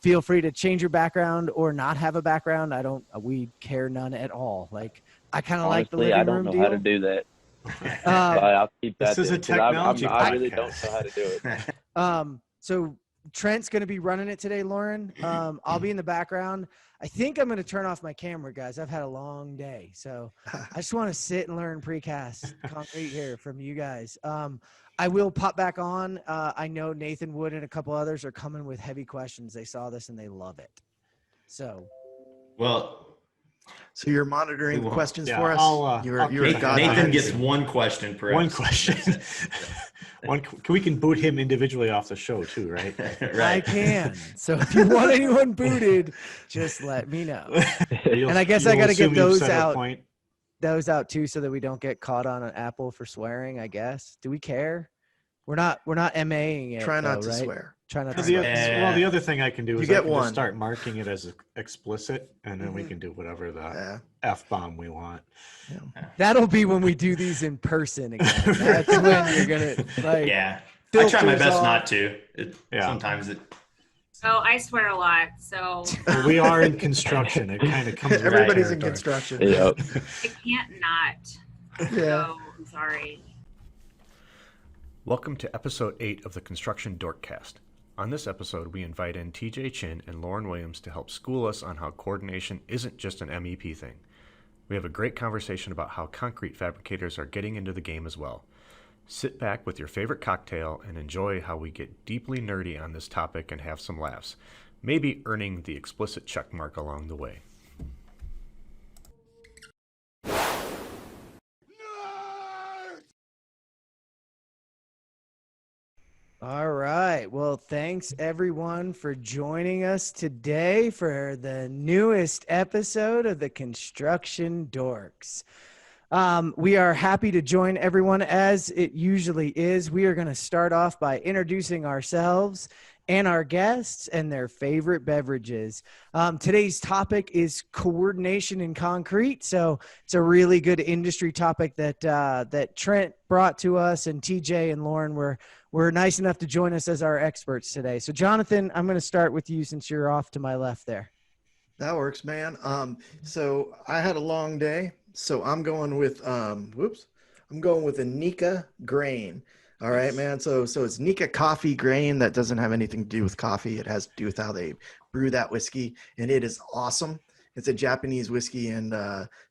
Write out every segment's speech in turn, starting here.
Feel free to change your background or not have a background. We care none at all. Like, I kind of like the living I don't room know deal. how to do that. But I'll keep that. This is a technology I really podcast. don't know how to do it. So Trent's going to be running it today, Lauren. I'll be in the background. I think I'm going to turn off my camera, guys. I've had a long day. So I just want to sit and learn precast concrete here from you guys. I will pop back on. I know Nathan Wood and a couple others are coming with heavy questions. They saw this and they love it. So you're monitoring the questions for us? Nathan gets one question per One episode. question. We can boot him individually off the show too, right? Right. I can. So if you want anyone booted, just let me know. And I guess I got to get those out too, so that we don't get caught on an Apple for swearing, I guess. Do we care? We're not MAing it. Try not to right? swear. Try not to swear. Well, the other thing I can do is just start marking it as explicit, and then we can do whatever the F-bomb we want. Yeah. That'll be when we do these in person again. That's when you're gonna I try my best not to. Sometimes it. Oh, I swear a lot. So we are in construction. It kind of comes. Everybody's in construction. Yep. I can't not. Yeah. So I'm sorry. Welcome to episode 8 of the Construction Dork Cast. On this episode, we invite in TJ Chin and Lauren Williams to help school us on how coordination isn't just an MEP thing. We have a great conversation about how concrete fabricators are getting into the game as well. Sit back with your favorite cocktail and enjoy how we get deeply nerdy on this topic and have some laughs, maybe earning the explicit check mark along the way. All right. Well, thanks everyone for joining us today for the newest episode of the Construction Dorks. We are happy to join everyone as it usually is. We are going to start off by introducing ourselves and our guests and their favorite beverages. Today's topic is coordination in concrete. So it's a really good industry topic that Trent brought to us, and TJ and Lauren were nice enough to join us as our experts today. So Jonathan, I'm going to start with you since you're off to my left there. That works, man. So I had a long day, so I'm going with I'm going with a Nika grain. All right, man. So it's Nika coffee grain that doesn't have anything to do with coffee. It has to do with how they brew that whiskey, and it is awesome. It's a Japanese whiskey, and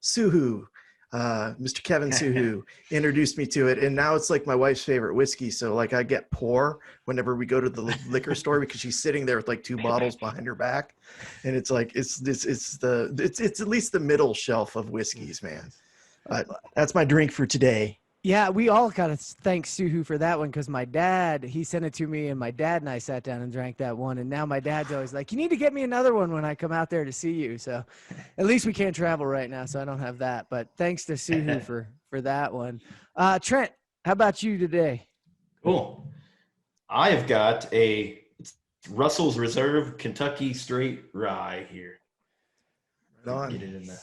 Suhu, Mr. Kevin Suhu, introduced me to it, and now it's like my wife's favorite whiskey. So like I get pour whenever we go to the liquor store because she's sitting there with like 2 bottles behind her back, and it's like it's at least the middle shelf of whiskeys, man. That's my drink for today. Yeah, we all got to thank Suhu for that one, because my dad, he sent it to me, and my dad and I sat down and drank that one. And now my dad's always like, you need to get me another one when I come out there to see you. So at least we can't travel right now, so I don't have that. But thanks to Suhu for that one. Trent, how about you today? Cool. I have got it's Russell's Reserve Kentucky Straight Rye here. Right on. Get it in there.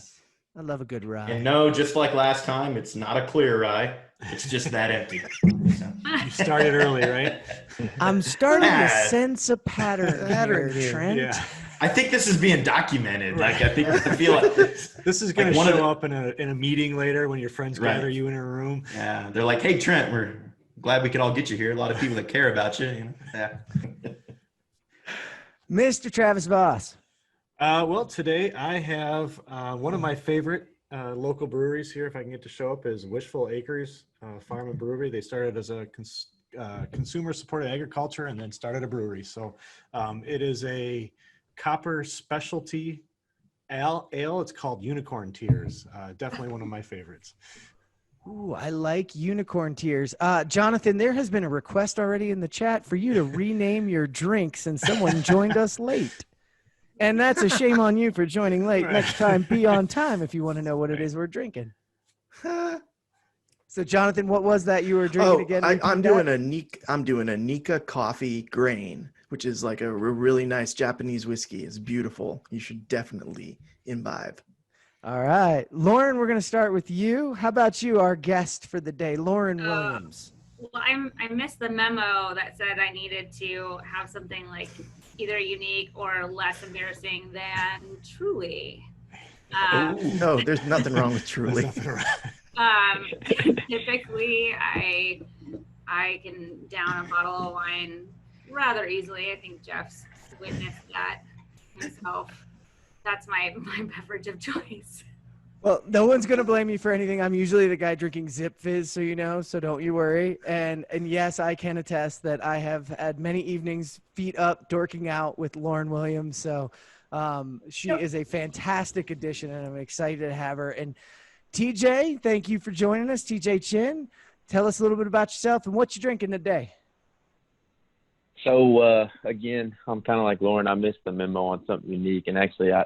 I love a good rye. And no, just like last time, it's not a clear rye. It's just that empty. So. You started early, right? I'm starting to sense a pattern here, Trent. Yeah. I think this is being documented. Like I feel like this is going to show up in a meeting later when your friends gather you in a room. Yeah, they're like, "Hey, Trent, we're glad we could all get you here. A lot of people that care about you." You know? Yeah. Mr. Travis Voss. Well, today I have one of my favorite local breweries here, if I can get to show up, is Wishful Acres Farm and Brewery. They started as a consumer-supported agriculture and then started a brewery. So it is a copper specialty ale. It's called Unicorn Tears. Definitely one of my favorites. Ooh, I like Unicorn Tears. Jonathan, there has been a request already in the chat for you to rename your drink since someone joined us late. And that's a shame on you for joining late. Right. Next time, be on time if you want to know what it is we're drinking. So, Jonathan, what was that you were drinking again? I'm doing a Nika coffee grain, which is like a really nice Japanese whiskey. It's beautiful. You should definitely imbibe. All right. Lauren, we're going to start with you. How about you, our guest for the day, Lauren Williams? Well, I missed the memo that said I needed to have something like either unique or less embarrassing than Truly. No, there's nothing wrong with Truly. Typically, I can down a bottle of wine rather easily. I think Jeff's witnessed that himself. That's my beverage of choice. Well, no one's gonna blame me for anything. I'm usually the guy drinking Zip Fizz, so don't you worry. And yes, I can attest that I have had many evenings feet up, dorking out with Lauren Williams. So she is a fantastic addition, and I'm excited to have her. And TJ, thank you for joining us. TJ Chin, tell us a little bit about yourself and what you're drinking today. So again, I'm kind of like Lauren. I missed the memo on something unique, and actually, I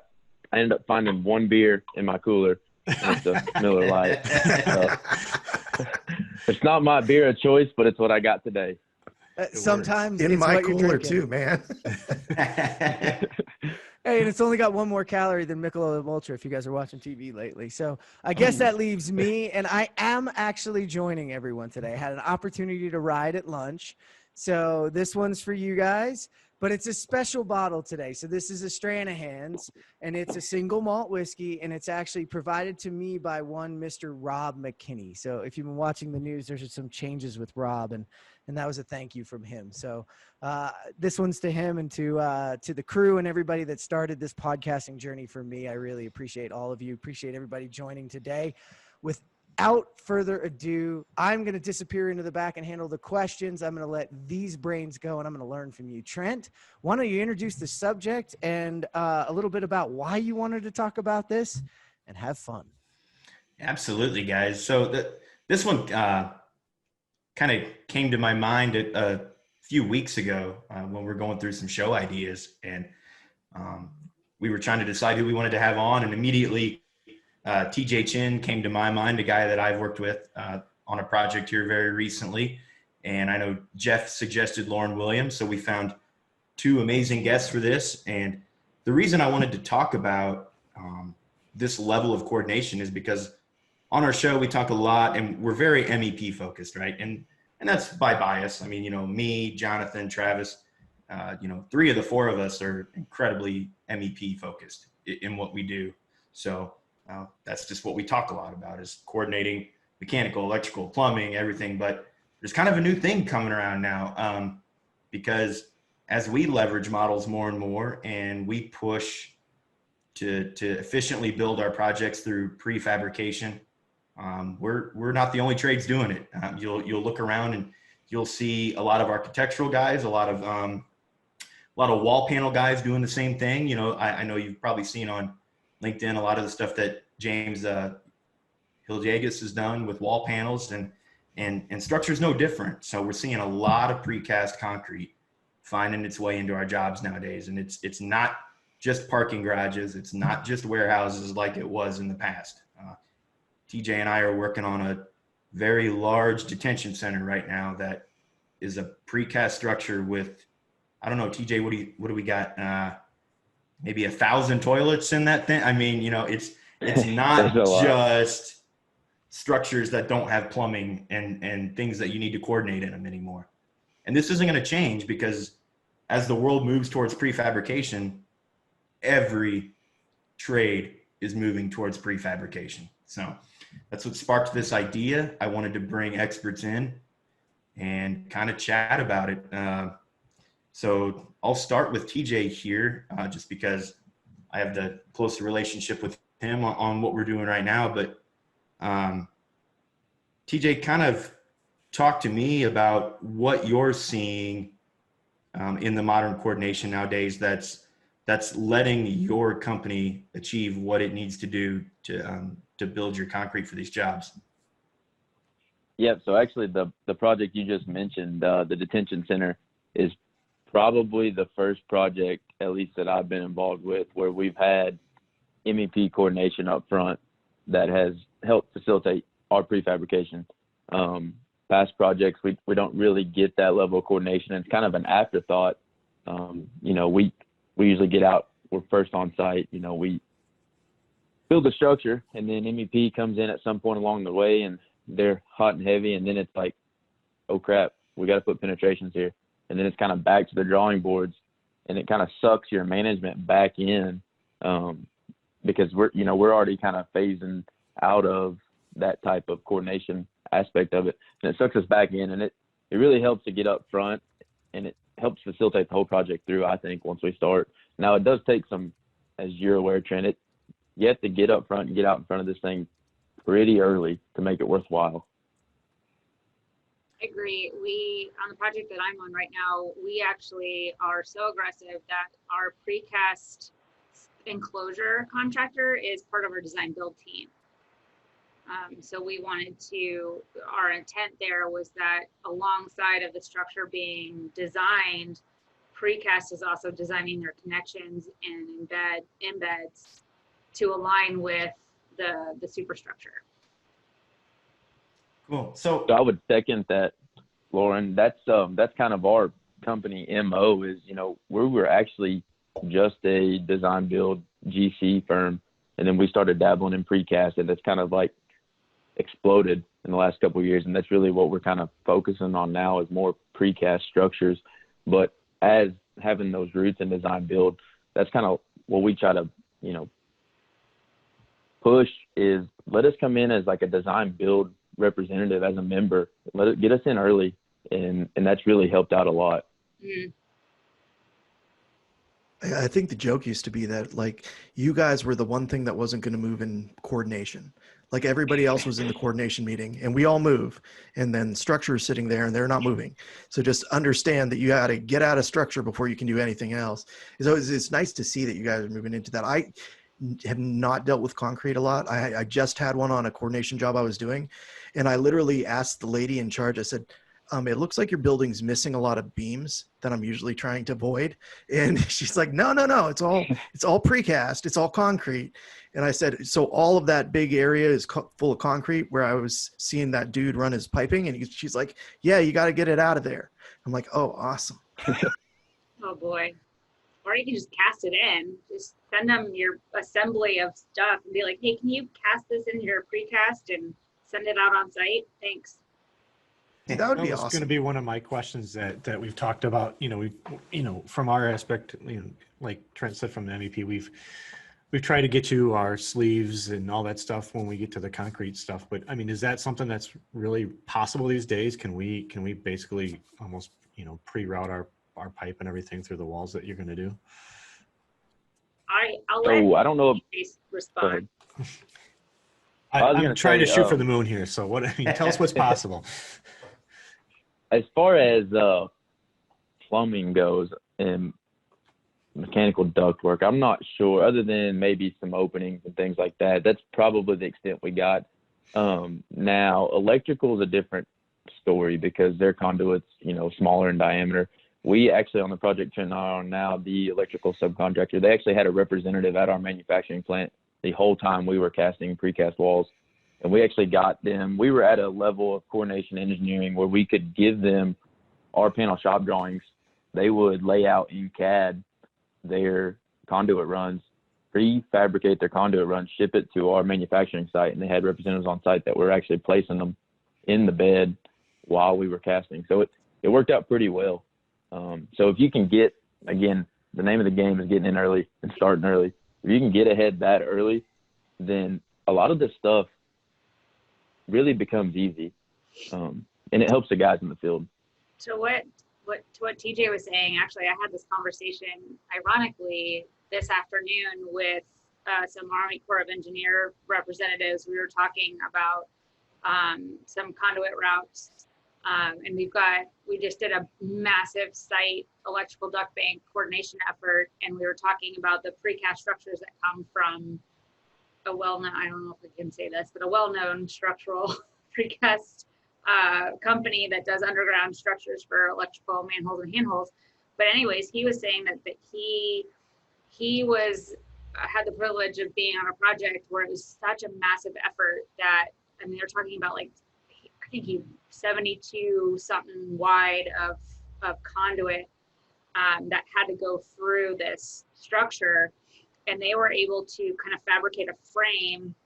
ended up finding one beer in my cooler. It's a Miller Lite. It's not my beer of choice, but it's what I got today. Sometimes in it's my what you're cooler drinking. too, man. Hey, and it's only got one more calorie than Michelob Ultra if you guys are watching TV lately. So I guess that leaves me, and I am actually joining everyone today. I had an opportunity to ride at lunch. So this one's for you guys, but it's a special bottle today. So this is a Stranahan's, and it's a single malt whiskey, and it's actually provided to me by one Mr. Rob McKinney. So if you've been watching the news, there's some changes with Rob, and that was a thank you from him. So this one's to him and to the crew and everybody that started this podcasting journey for me. I really appreciate all of you. Appreciate everybody joining today. Without further ado, I'm going to disappear into the back and handle the questions. I'm going to let these brains go, and I'm going to learn from you. Trent, why don't you introduce the subject and a little bit about why you wanted to talk about this, and have fun. Absolutely, guys. So this one kind of came to my mind a few weeks ago when we were going through some show ideas, and we were trying to decide who we wanted to have on, and immediately TJ Chin came to my mind, a guy that I've worked with on a project here very recently. And I know Jeff suggested Lauren Williams, so we found two amazing guests for this. And the reason I wanted to talk about this level of coordination is because on our show, we talk a lot, and we're very MEP focused, right? And that's by bias. I mean, me, Jonathan, Travis, three of the four of us are incredibly MEP focused in what we do. So that's just what we talk a lot about, is coordinating mechanical, electrical, plumbing, everything. But there's kind of a new thing coming around now because as we leverage models more and more, and we push to efficiently build our projects through prefabrication, we're not the only trades doing it. You'll look around and you'll see a lot of architectural guys, a lot of wall panel guys doing the same thing. I know you've probably seen on LinkedIn a lot of the stuff that James Hiljagus has done with wall panels, and structure's no different. So we're seeing a lot of precast concrete finding its way into our jobs nowadays, and it's not just parking garages, it's not just warehouses like it was in the past. TJ and I are working on a very large detention center right now that is a precast structure with, I don't know, TJ, what do we got? Maybe 1,000 toilets in that thing. I mean, it's not just structures that don't have plumbing and things that you need to coordinate in them anymore. And this isn't going to change, because as the world moves towards prefabrication, every trade is moving towards prefabrication. So that's what sparked this idea. I wanted to bring experts in and kind of chat about it. So I'll start with TJ here, just because I have the closer relationship with him on what we're doing right now. But TJ, kind of talk to me about what you're seeing in the modern coordination nowadays that's letting your company achieve what it needs to do to build your concrete for these jobs. Yeah, so actually the project you just mentioned, the detention center, is probably the first project, at least that I've been involved with, where we've had MEP coordination up front that has helped facilitate our prefabrication. Past projects, we don't really get that level of coordination. It's kind of an afterthought. We usually get out, we're first on site, we build the structure, and then MEP comes in at some point along the way, and they're hot and heavy, and then it's like, oh crap, we got to put penetrations here. And then it's kind of back to the drawing boards. and it kind of sucks your management back in, because we're already kind of phasing out of that type of coordination aspect of it, and it sucks us back in, and it really helps to get up front, and it helps facilitate the whole project through, I think, once we start. Now, it does take some, as you're aware, Trent, you have to get up front and get out in front of this thing pretty early to make it worthwhile. I agree. On the project that I'm on right now, we actually are so aggressive that our precast enclosure contractor is part of our design build team. So our intent there was that alongside of the structure being designed, precast is also designing their connections and embeds to align with the superstructure. Cool. So I would second that, Lauren. That's kind of our company MO is, we were actually just a design build GC firm, and then we started dabbling in precast, and that's kind of like exploded in the last couple of years, and that's really what we're kind of focusing on now is more precast structures. But as having those roots in design build, that's kind of what we try to push is let us come in as like a design build representative as a member, let it get us in early, and that's really helped out a lot. Mm. I think the joke used to be that like you guys were the one thing that wasn't going to move in coordination. Like everybody else was in the coordination meeting and we all move, and then structure is sitting there and they're not moving. So just understand that you got to get out of structure before you can do anything else. So it's nice to see that you guys are moving into that. I have not dealt with concrete a lot. I just had one on a coordination job I was doing, and I literally asked the lady in charge, I said, it looks like your building's missing a lot of beams that I'm usually trying to avoid. And she's like, no, it's all precast. It's all concrete. And I said, so all of that big area is full of concrete where I was seeing that dude run his piping. And she's like, yeah, you got to get it out of there. I'm like, oh, awesome. Oh boy. Or you can just cast it in. Just send them your assembly of stuff and be like, hey, can you cast this into your precast and send it out on site? Thanks. That would be That's awesome. going to be one of my questions that we've talked about. From our aspect, like Trent said, from the MEP, we've tried to get you our sleeves and all that stuff when we get to the concrete stuff. But I mean, is that something that's really possible these days? Can we basically almost pre-route our pipe and everything through the walls that you're going to do? I'll I don't know. Respond. I'm trying to shoot for the moon here. So tell us what's possible. As far as plumbing goes and mechanical ductwork, I'm not sure, other than maybe some openings and things like that. That's probably the extent we got. Now, electrical is a different story because their conduits, smaller in diameter. We actually, on the project Trent and I are on now, the electrical subcontractor, they actually had a representative at our manufacturing plant the whole time we were casting precast walls. And we actually got them. We were at a level of coordination engineering where we could give them our panel shop drawings. They would lay out in CAD their conduit runs, prefabricate their conduit runs, ship it to our manufacturing site, and they had representatives on site that were actually placing them in the bed while we were casting. So it worked out pretty well. So if you can get, again, the name of the game is getting in early and starting early. If you can get ahead that early, then a lot of this stuff really becomes easy, and it helps the guys in the field. So what TJ was saying, actually, I had this conversation, ironically, this afternoon with some Army Corps of Engineer representatives. We were talking about some conduit routes, and we just did a massive site electrical duct bank coordination effort, and we were talking about the precast structures that come from a well-known, I don't know if I can say this, but a well-known structural precast company that does underground structures for electrical manholes and handholds. But anyways, he was saying that he had the privilege of being on a project where it was such a massive effort that, I mean, they're talking about like, I think 72 something wide of conduit that had to go through this structure. And they were able to kind of fabricate a frame,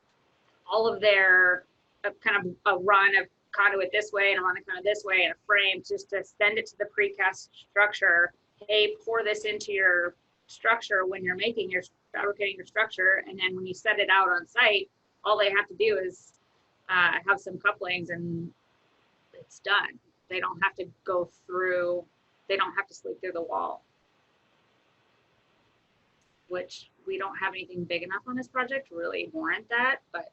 all of their kind of a run of conduit this way and a run of conduit this way and a frame just to send it to the precast structure. hey, pour this into your structure when you're fabricating your structure, and then when you set it out on site, all they have to do is have some couplings and it's done. They don't have to they don't have to sleep through the wall, which we don't have anything big enough on this project to really warrant that, but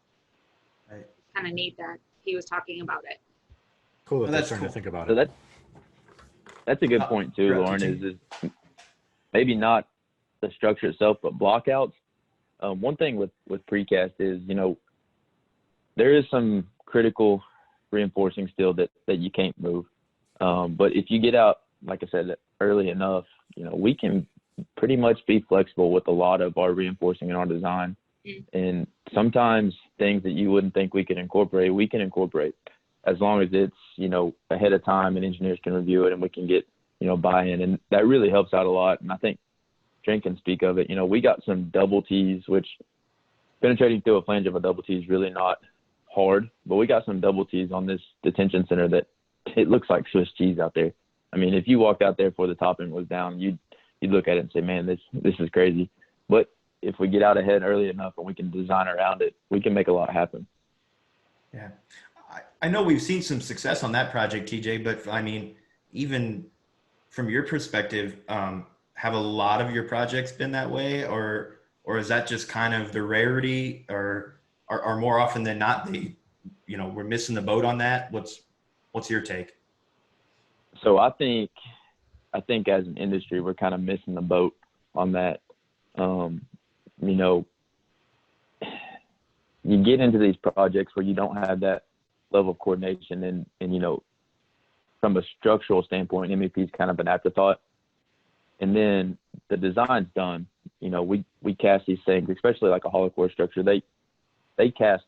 kind of neat that he was talking about it. Cool that Well, they're that's starting cool. to think about So it. that's a good point too, Right, Lauren. teaching. Is maybe not the structure itself, but blockouts. One thing with precast is, there is some critical reinforcing steel that you can't move. But if you get out, like I said, early enough, we can pretty much be flexible with a lot of our reinforcing in our design. And sometimes things that you wouldn't think we could incorporate, we can incorporate as long as it's, ahead of time and engineers can review it and we can get, buy-in. And that really helps out a lot. And I think Trent can speak of it. We got some double T's, which penetrating through a flange of a double T is really not hard, but we got some double T's on this detention center that it looks like Swiss cheese out there. I mean, if you walked out there before the top end was down, you'd look at it and say, man, this is crazy. But if we get out ahead early enough and we can design around it, we can make a lot happen. Yeah. I know we've seen some success on that project, TJ, but I mean, even from your perspective, have a lot of your projects been that way, or is that just kind of the rarity, or more often than not, we're missing the boat on that? What's your take? So I think as an industry, we're kind of missing the boat on that. You get into these projects where you don't have that level of coordination and from a structural standpoint, MEP is kind of an afterthought. And then the design's done. We cast these things, especially like a hollow core structure. They cast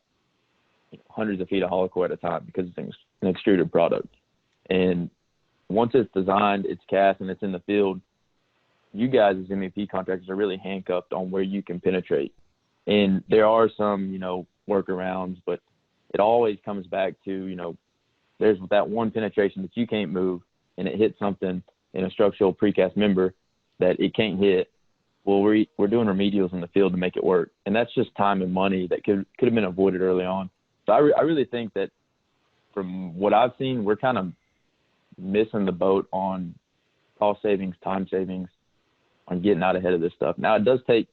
hundreds of feet of hollow core at a time because it's an extruded product. And once it's designed, it's cast, and it's in the field, you guys as MEP contractors are really handcuffed on where you can penetrate. And there are some, workarounds, but it always comes back to, there's that one penetration that you can't move and it hits something in a structural precast member that it can't hit. Well, we're doing remedials in the field to make it work. And that's just time and money that could have been avoided early on. So I really think that from what I've seen, we're kind of missing the boat on cost savings, time savings, on getting out ahead of this stuff. Now, it does take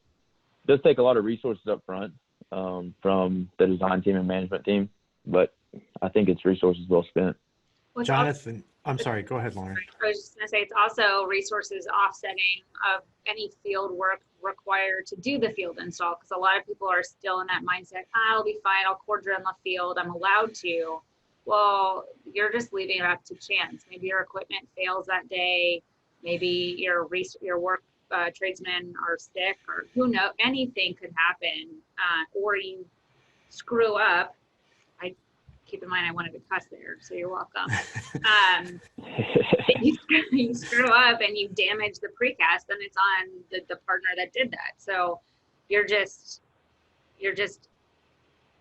a lot of resources up front from the design team and management team, but I think it's resources well spent. Jonathan, I'm sorry, go ahead, Lauren. I was just going to say, it's also resources offsetting of any field work required to do the field install, because a lot of people are still in that mindset, I'll be fine, I'll core drill in the field, I'm allowed to. Well, you're just leaving it up to chance. Maybe your equipment fails that day, maybe your work tradesmen are sick, or who knows, anything could happen, or you screw up. Keep in mind, I wanted to cuss there, so you're welcome. You screw up and you damage the precast, then it's on the partner that did that. So you're just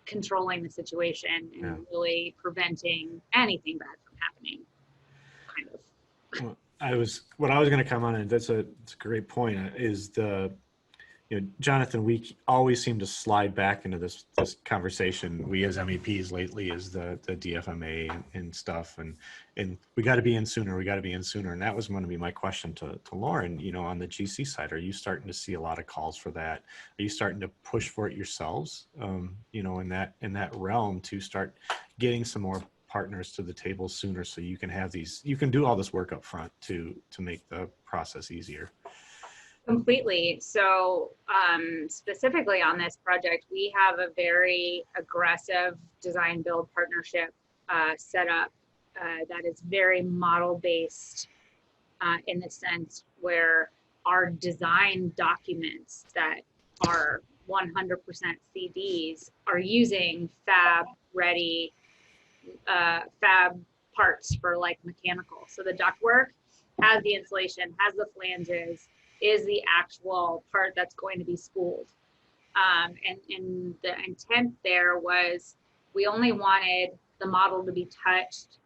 controlling the situation and really preventing anything bad from happening, kind of. What I was going to come on, and that's a great point, is Jonathan, we always seem to slide back into this conversation. We as MEPs lately is the DFMA and stuff, and we got to be in sooner. And that was going to be my question to Lauren. On the GC side, are you starting to see a lot of calls for that? Are you starting to push for it yourselves? In that realm, to start getting some more partners to the table sooner, so you can do all this work up front to make the process easier. Completely. So specifically on this project, we have a very aggressive design build partnership set up that is very model based in the sense where our design documents that are 100% CDs are using fab ready fab parts for like mechanical. So the ductwork has the insulation, has the flanges, is the actual part that's going to be spooled. And the intent there was we only wanted the model to be touched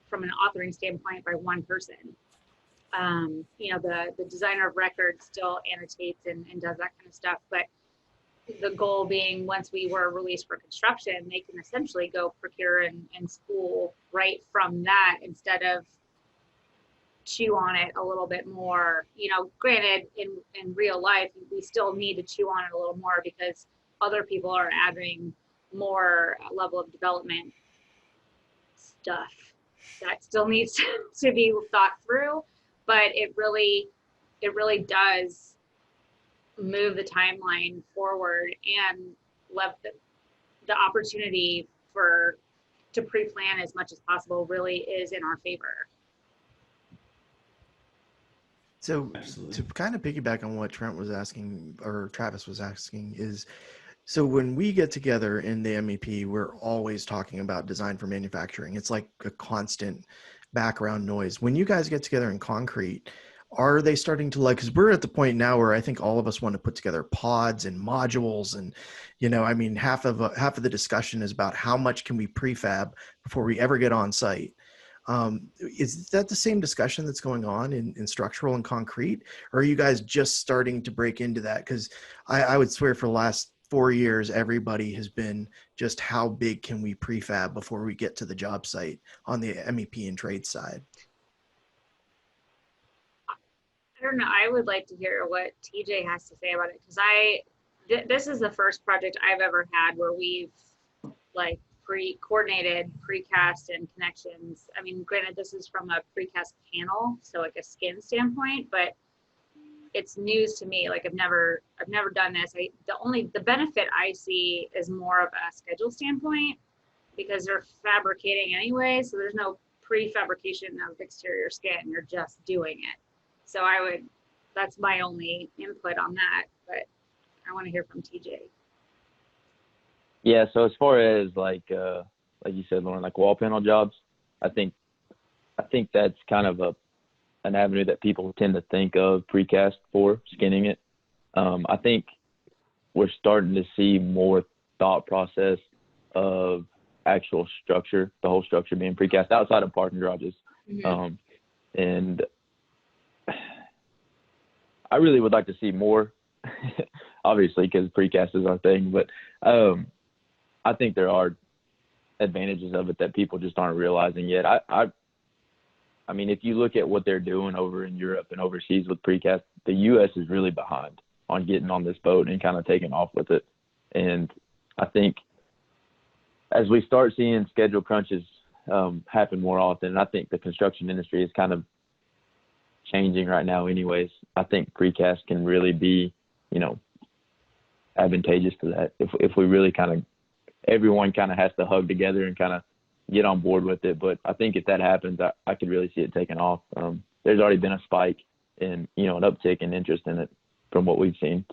from an authoring standpoint by one person. the designer of record still annotates and does that kind of stuff. But the goal being, once we were released for construction, they can essentially go procure and school right from that, instead of chew on it a little bit more. Granted, in real life, we still need to chew on it a little more because other people are adding more level of development stuff that still needs to be thought through. But it really does move the timeline forward, and left the opportunity to pre-plan as much as possible really is in our favor. So Absolutely. to kind of piggyback on what Trent was asking, or Travis was asking, is so when we get together in the MEP, we're always talking about design for manufacturing. It's like a constant background noise. When you guys get together in concrete, are they starting to because we're at the point now where I think all of us want to put together pods and modules, and half of the discussion is about how much can we prefab before we ever get on site. Is that the same discussion that's going on in structural and concrete, or are you guys just starting to break into that? Because I would swear for the last 4 years, everybody has been just how big can we prefab before we get to the job site on the MEP and trade side. I don't know. I would like to hear what TJ has to say about it, because this is the first project I've ever had where we've pre-coordinated precast and connections. I mean, granted, this is from a precast panel, so like a skin standpoint, but it's news to me. I've never done this. The benefit I see is more of a schedule standpoint, because they're fabricating anyway, so there's no prefabrication of exterior skin. You're just doing it. So that's my only input on that, but I want to hear from TJ. Yeah, so as far as like you said, Lauren, like wall panel jobs, I think that's kind of an avenue that people tend to think of precast for, skinning it. I think we're starting to see more thought process of actual structure, the whole structure being precast outside of parking garages. Mm-hmm. And I really would like to see more, obviously, because precast is our thing, but I think there are advantages of it that people just aren't realizing yet. I mean, if you look at what they're doing over in Europe and overseas with precast, the U.S. is really behind on getting on this boat and kind of taking off with it. And I think as we start seeing schedule crunches happen more often, and I think the construction industry is kind of changing right now anyways, I think precast can really be, advantageous to that. If we really everyone kind of has to hug together and kind of get on board with it. But I think if that happens, I could really see it taking off. There's already been a spike in, an uptick in interest in it from what we've seen.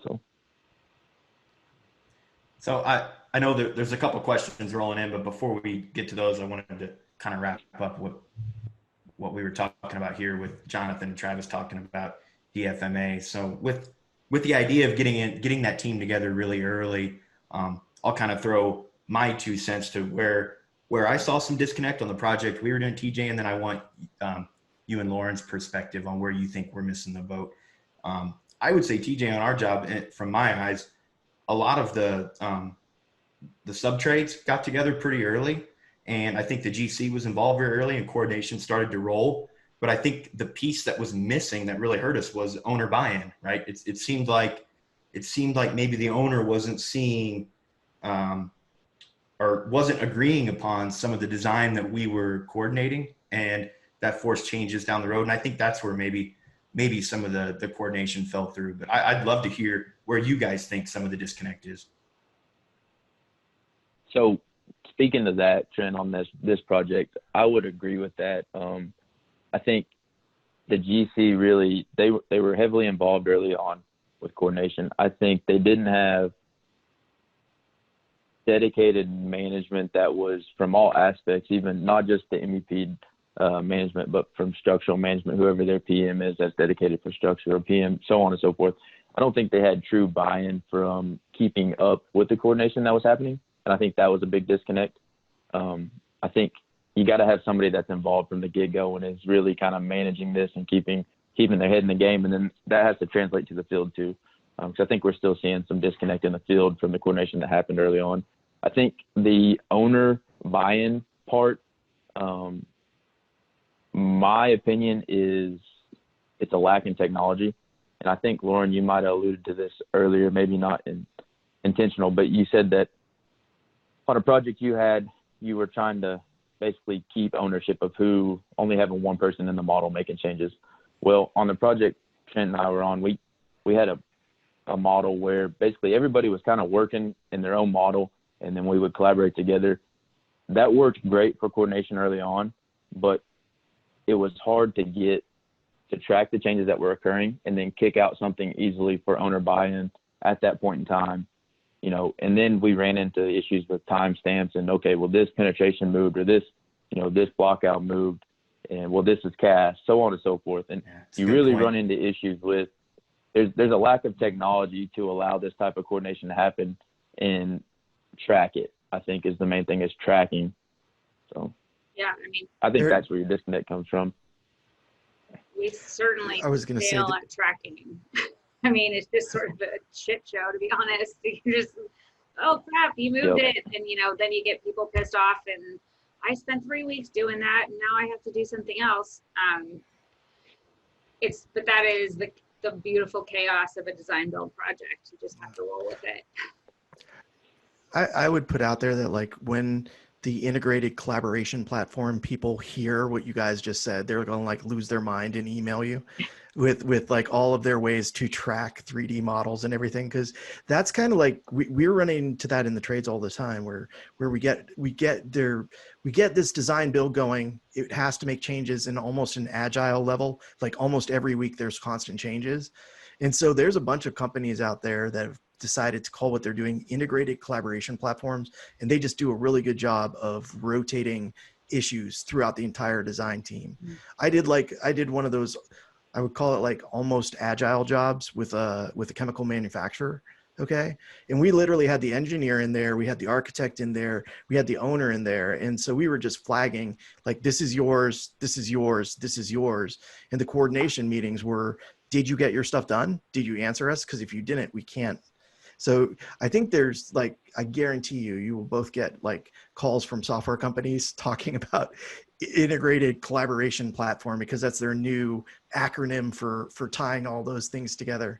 So I know that there's a couple questions rolling in, but before we get to those, I wanted to kind of wrap up what we were talking about here with Jonathan and Travis talking about DFMA. So with the idea of getting that team together really early, I'll kind of throw my 2 cents to where I saw some disconnect on the project we were doing, TJ, and then I want you and Lauren's perspective on where you think we're missing the boat. I would say, TJ, on our job, from my eyes, a lot of the sub-trades got together pretty early, and I think the GC was involved very early and coordination started to roll. But I think the piece that was missing that really hurt us was owner buy-in, right? It seemed like maybe the owner wasn't seeing or wasn't agreeing upon some of the design that we were coordinating, and that forced changes down the road. And I think that's where maybe some of the coordination fell through. But I'd love to hear where you guys think some of the disconnect is. So speaking to that, Trent, on this project, I would agree with that. I think the GC really, they were heavily involved early on with coordination. I think they didn't have dedicated management that was from all aspects, even not just the MEP management, but from structural management, whoever their PM is that's dedicated for structure, or PM, so on and so forth. I don't think they had true buy-in from keeping up with the coordination that was happening. And I think that was a big disconnect. I think you got to have somebody that's involved from the get-go and is really kind of managing this and keeping keeping their head in the game, and then that has to translate to the field too. Because I think we're still seeing some disconnect in the field from the coordination that happened early on. I think the owner buy-in part, my opinion is it's a lack in technology. And I think, Lauren, you might have alluded to this earlier, maybe not intentional, but you said that on a project you were trying to basically keep ownership of only having one person in the model making changes. Well, on the project Trent and I were on, we had a model where basically everybody was kind of working in their own model, and then we would collaborate together. That worked great for coordination early on, but it was hard to track the changes that were occurring and then kick out something easily for owner buy-in at that point in time, and then we ran into issues with timestamps and, okay, well, this penetration moved, or this, this blockout moved, and well, this is cast, so on and so forth. And you really run into issues with, there's a lack of technology to allow this type of coordination to happen and track it, I think, is the main thing, is tracking. So Yeah, I think that's where your disconnect comes from. We certainly I was going to say fail at tracking. It's just sort of a shit show, to be honest. You just, oh crap, you moved it, and then you get people pissed off. And I spent 3 weeks doing that, and now I have to do something else. But that is the beautiful chaos of a design build project. You just have to roll with it. I would put out there that, like, when the integrated collaboration platform people hear what you guys just said, they're going to like lose their mind and email you with like all of their ways to track 3D models and everything. Cause that's kind of like, we're running into that in the trades all the time, where we get this design build going. It has to make changes in almost an agile level. Like almost every week there's constant changes. And so there's a bunch of companies out there that have decided to call what they're doing integrated collaboration platforms. And they just do a really good job of rotating issues throughout the entire design team. Mm-hmm. I did one of those, I would call it like almost agile jobs with a chemical manufacturer. Okay. And we literally had the engineer in there. We had the architect in there. We had the owner in there. And so we were just flagging like, this is yours. This is yours. This is yours. And the coordination meetings were, did you get your stuff done? Did you answer us? Because if you didn't, we can't. So I think there's like, I guarantee you will both get like calls from software companies talking about integrated collaboration platform, because that's their new acronym for tying all those things together.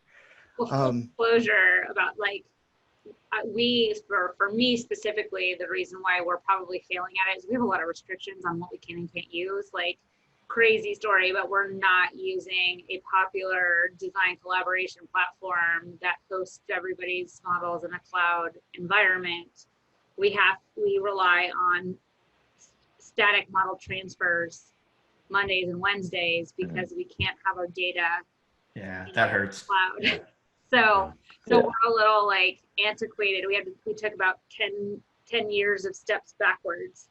Well, full disclosure about like, for me specifically, the reason why we're probably failing at it is we have a lot of restrictions on what we can and can't use. Like, crazy story, but we're not using a popular design collaboration platform that hosts everybody's models in a cloud environment. We rely on static model transfers Mondays and Wednesdays because we can't have our data. Yeah, that hurts. Cloud. So we're a little like antiquated. We took about 10 years of steps backwards.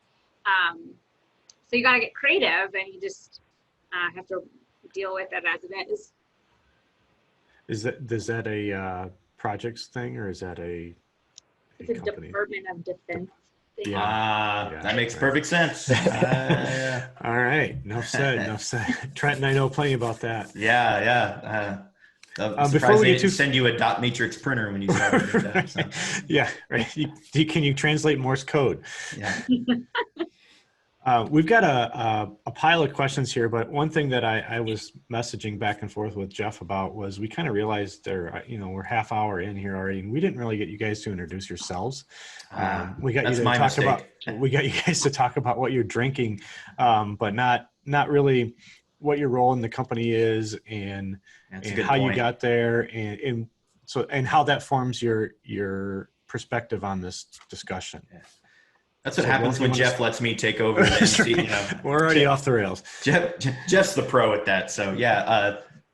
So you got to get creative, and you just have to deal with it as it is. Is that a projects thing, or is that a company? Department of Defense thing. Yeah. That makes perfect sense. All right. Enough said. Trent and I know plenty about that. Yeah. Before we get to send you a dot matrix printer when you start to do that. So. Yeah, right. Can you translate Morse code? Yeah. We've got a pile of questions here, but one thing that I was messaging back and forth with Jeff about was we kind of realized we're half hour in here already, and we didn't really get you guys to introduce yourselves. We got you guys to talk about what you're drinking, but not really what your role in the company is and how you got there and how that forms your perspective on this discussion. Yeah. That's what happens when Jeff lets me take over. We're already off the rails. Jeff's the pro at that. So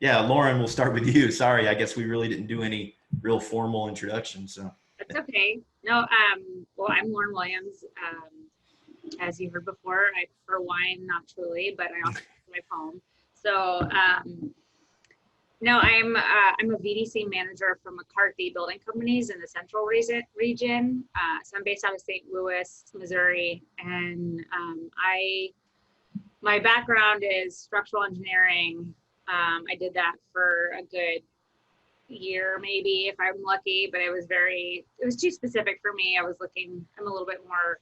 Lauren, we'll start with you. Sorry, I guess we really didn't do any real formal introduction. So that's okay. No, well, I'm Lauren Williams. As you heard before, I prefer wine, not truly, but I also my poem. So no, I'm a VDC manager for McCarthy Building Companies in the Central region. So I'm based out of St. Louis, Missouri, and my background is structural engineering, I did that for a good year, maybe, if I'm lucky, but it was too specific for me. I'm a little bit more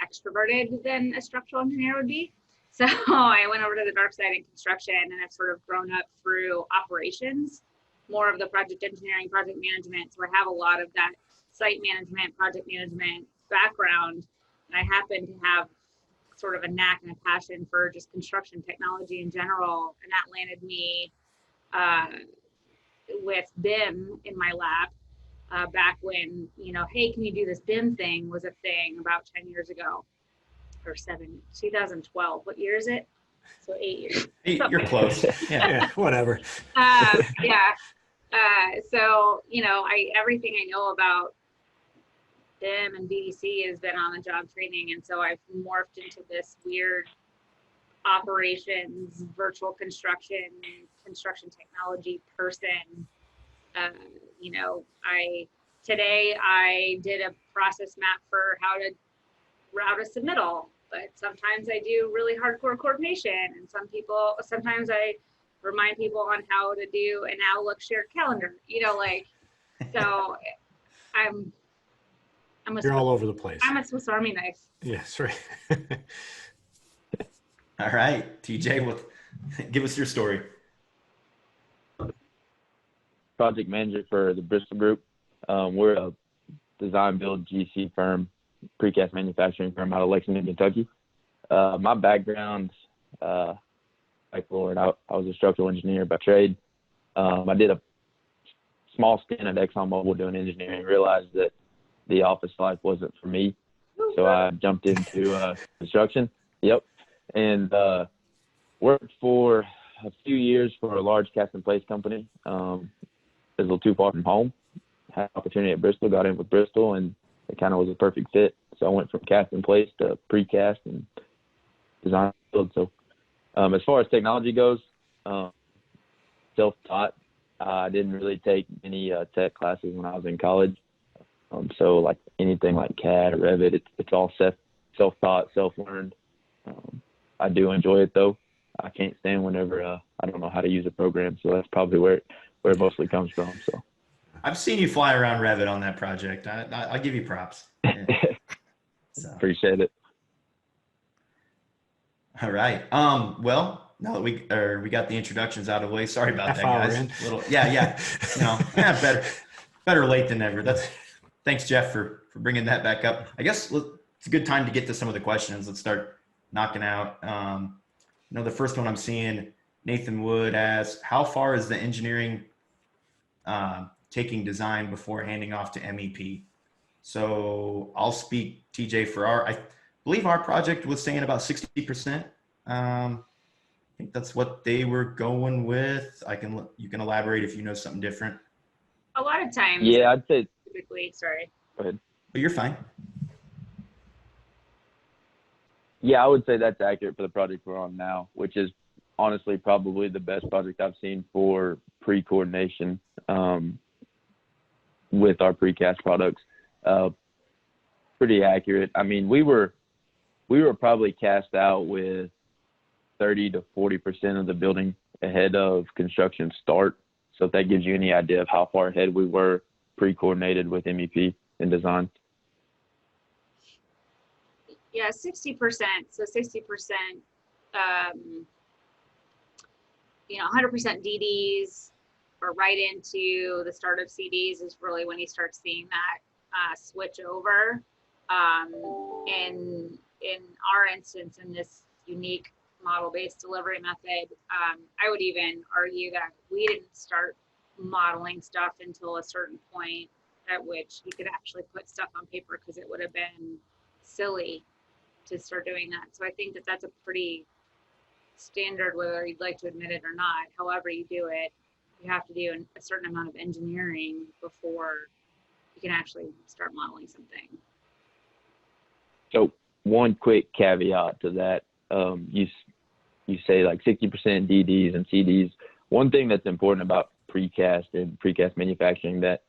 extroverted than a structural engineer would be. So I went over to the dark side in construction, and I've sort of grown up through operations, more of the project engineering, project management. So I have a lot of that site management, project management background. And I happen to have sort of a knack and a passion for just construction technology in general. And that landed me with BIM in my lap back when, hey, can you do this BIM thing was a thing about 10 years ago or 2012. What year is it? So 8 years. You're close. Yeah, whatever. Yeah. So, everything I know about BIM and BDC has been on the job training. And so I've morphed into this weird operations, virtual construction technology person. Today I did a process map for how to route a submittal, but sometimes I do really hardcore coordination, and sometimes I remind people on how to do an Outlook shared calendar, so You're all over the place. I'm a Swiss Army knife. Yes, right. All right, TJ, give us your story. Project manager for the Bristol Group. We're a design build GC firm, precast manufacturing firm out of Lexington, Kentucky. My background, like Lord, I was a structural engineer by trade. I did a small stint at ExxonMobil doing engineering, realized that the office life wasn't for me. So I jumped into construction. Yep. And worked for a few years for a large cast and place company. It was a little too far from home. Had an opportunity at Bristol, got in with Bristol, and it kind of was a perfect fit. So I went from cast and place to precast and design build. So as far as technology goes, self-taught. I didn't really take any tech classes when I was in college. So like anything like CAD or Revit, it's all self-taught, self-learned. I do enjoy it though. I can't stand whenever I don't know how to use a program. So that's probably where it mostly comes from. So I've seen you fly around Revit on that project. I'll give you props. Yeah. Appreciate it. All right. Well, now that we got the introductions out of the way, sorry about that, guys. Better late than never. Thanks, Jeff, for bringing that back up. I guess it's a good time to get to some of the questions. Let's start knocking out. The first one I'm seeing, Nathan Wood asks, how far is the engineering taking design before handing off to MEP? So I'll speak, TJ, for I believe our project was saying about 60%. I think that's what they were going with. You can elaborate if you know something different. A lot of times. Yeah, I'd say. Typically, sorry. Go ahead. But you're fine. Yeah, I would say that's accurate for the project we're on now, which is honestly probably the best project I've seen for pre-coordination with our precast products. Pretty accurate. I mean, we were probably cast out with 30 to 40% of the building ahead of construction start. So if that gives you any idea of how far ahead we were pre-coordinated with MEP and design. Yeah, 60%. So 60%, 100% DDs or right into the start of CDs is really when you start seeing that switch over. In our instance, in this unique model-based delivery method, I would even argue that we didn't start modeling stuff until a certain point at which you could actually put stuff on paper, because it would have been silly to start doing that. So I think that that's a pretty standard, whether you'd like to admit it or not. However you do it, you have to do a certain amount of engineering before you can actually start modeling something. So one quick caveat to that, you say like 60% DDs and CDs. One thing that's important about precast and precast manufacturing that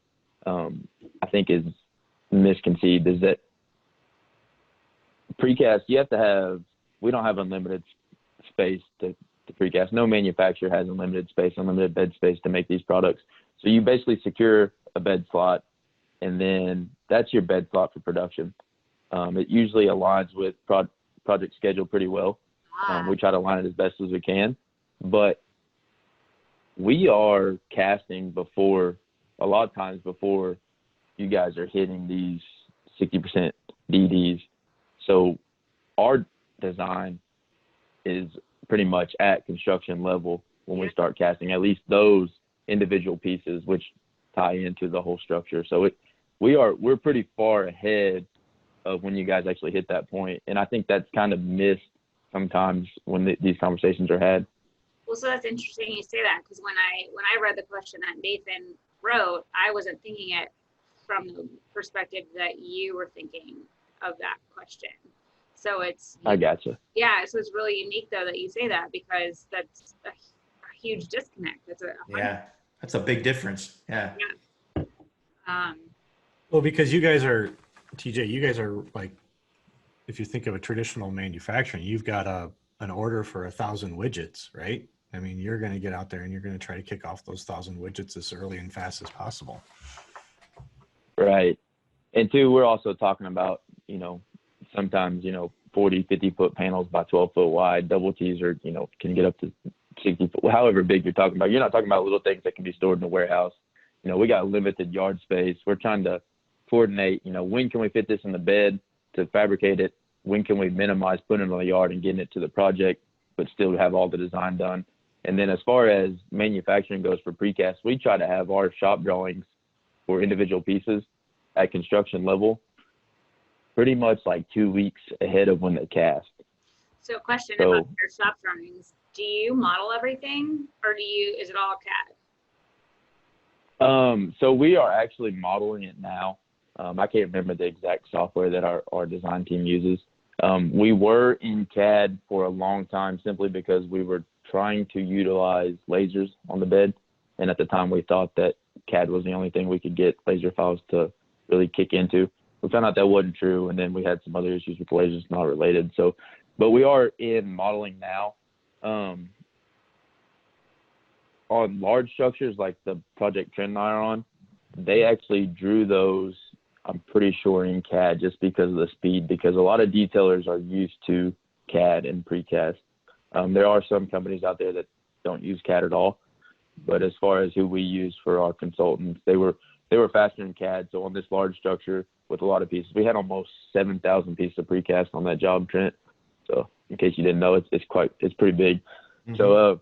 I think is misconceived is that precast, we don't have unlimited space to to precast. No manufacturer has unlimited space, unlimited bed space to make these products. So you basically secure a bed slot, and then that's your bed slot for production. It usually aligns with project schedule pretty well. We try to align it as best as we can, but we are casting a lot of times before you guys are hitting these 60% DDs. So our design is pretty much at construction level when we start casting, at least those individual pieces which tie into the whole structure. So we're pretty far ahead of when you guys actually hit that point. And I think that's kind of missed sometimes when these conversations are had. Well, so that's interesting you say that, because when I read the question that Nathan wrote, I wasn't thinking it from the perspective that you were thinking of that question. So I gotcha. Yeah, so it's really unique though that you say that, because that's a huge disconnect. That's a big difference. Yeah. Well, because you guys are, TJ, you guys are like, if you think of a traditional manufacturing, you've got an order for 1,000 widgets, right? I mean, you're going to get out there and you're going to try to kick off those 1,000 widgets as early and fast as possible. Right. And two, we're also talking about, sometimes, 40, 50 foot panels by 12 foot wide. Double T's are, can get up to 60 foot, however big you're talking about. You're not talking about little things that can be stored in a warehouse. We got limited yard space. We're trying to coordinate, when can we fit this in the bed to fabricate it? When can we minimize putting it on the yard and getting it to the project, but still have all the design done? And then as far as manufacturing goes for precast, we try to have our shop drawings for individual pieces at construction level pretty much like 2 weeks ahead of when they cast. So question about your shop drawings. Do you model everything, or is it all CAD? So we are actually modeling it now. I can't remember the exact software that our design team uses. We were in CAD for a long time simply because we were trying to utilize lasers on the bed. And at the time we thought that CAD was the only thing we could get laser files to really kick into. We found out that wasn't true. And then we had some other issues with lasers not related. So, but we are in modeling now. On large structures like the project Trent and I are on, they actually drew those, I'm pretty sure, in CAD just because of the speed, because a lot of detailers are used to CAD and precast. There are some companies out there that don't use CAD at all, but as far as who we use for our consultants, they were faster in CAD. So on this large structure with a lot of pieces, we had almost 7,000 pieces of precast on that job, Trent. So in case you didn't know, it's pretty big. Mm-hmm. So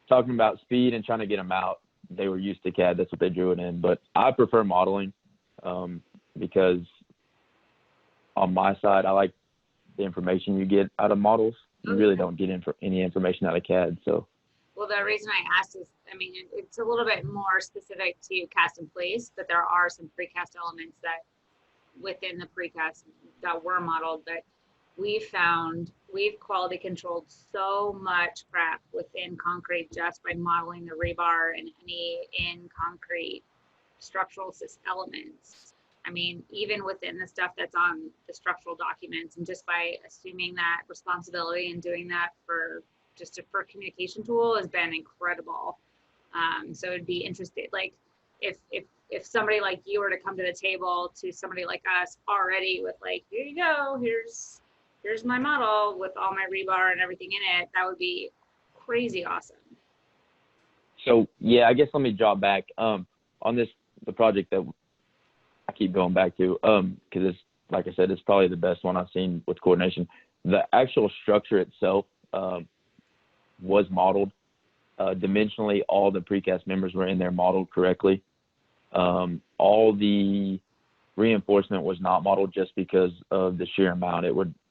talking about speed and trying to get them out, they were used to CAD. That's what they drew it in. But I prefer modeling because on my side, I like the information you get out of models. You really don't get any information out of CAD. So. Well, the reason I asked is, it's a little bit more specific to cast in place, but there are some precast elements that within the precast that were modeled that we've quality controlled so much crap within concrete just by modeling the rebar and any in concrete structural elements. Even within the stuff that's on the structural documents, and just by assuming that responsibility and doing that for communication tool has been incredible. So it'd be interesting, like if somebody like you were to come to the table to somebody like us already with like, here you go, here's my model with all my rebar and everything in it, that would be crazy awesome. So yeah, I guess let me drop back on the project that I keep going back to because it's, like I said, it's probably the best one I've seen with coordination. The actual structure itself was modeled dimensionally. All the precast members were in there modeled correctly. All the reinforcement was not modeled just because of the sheer amount.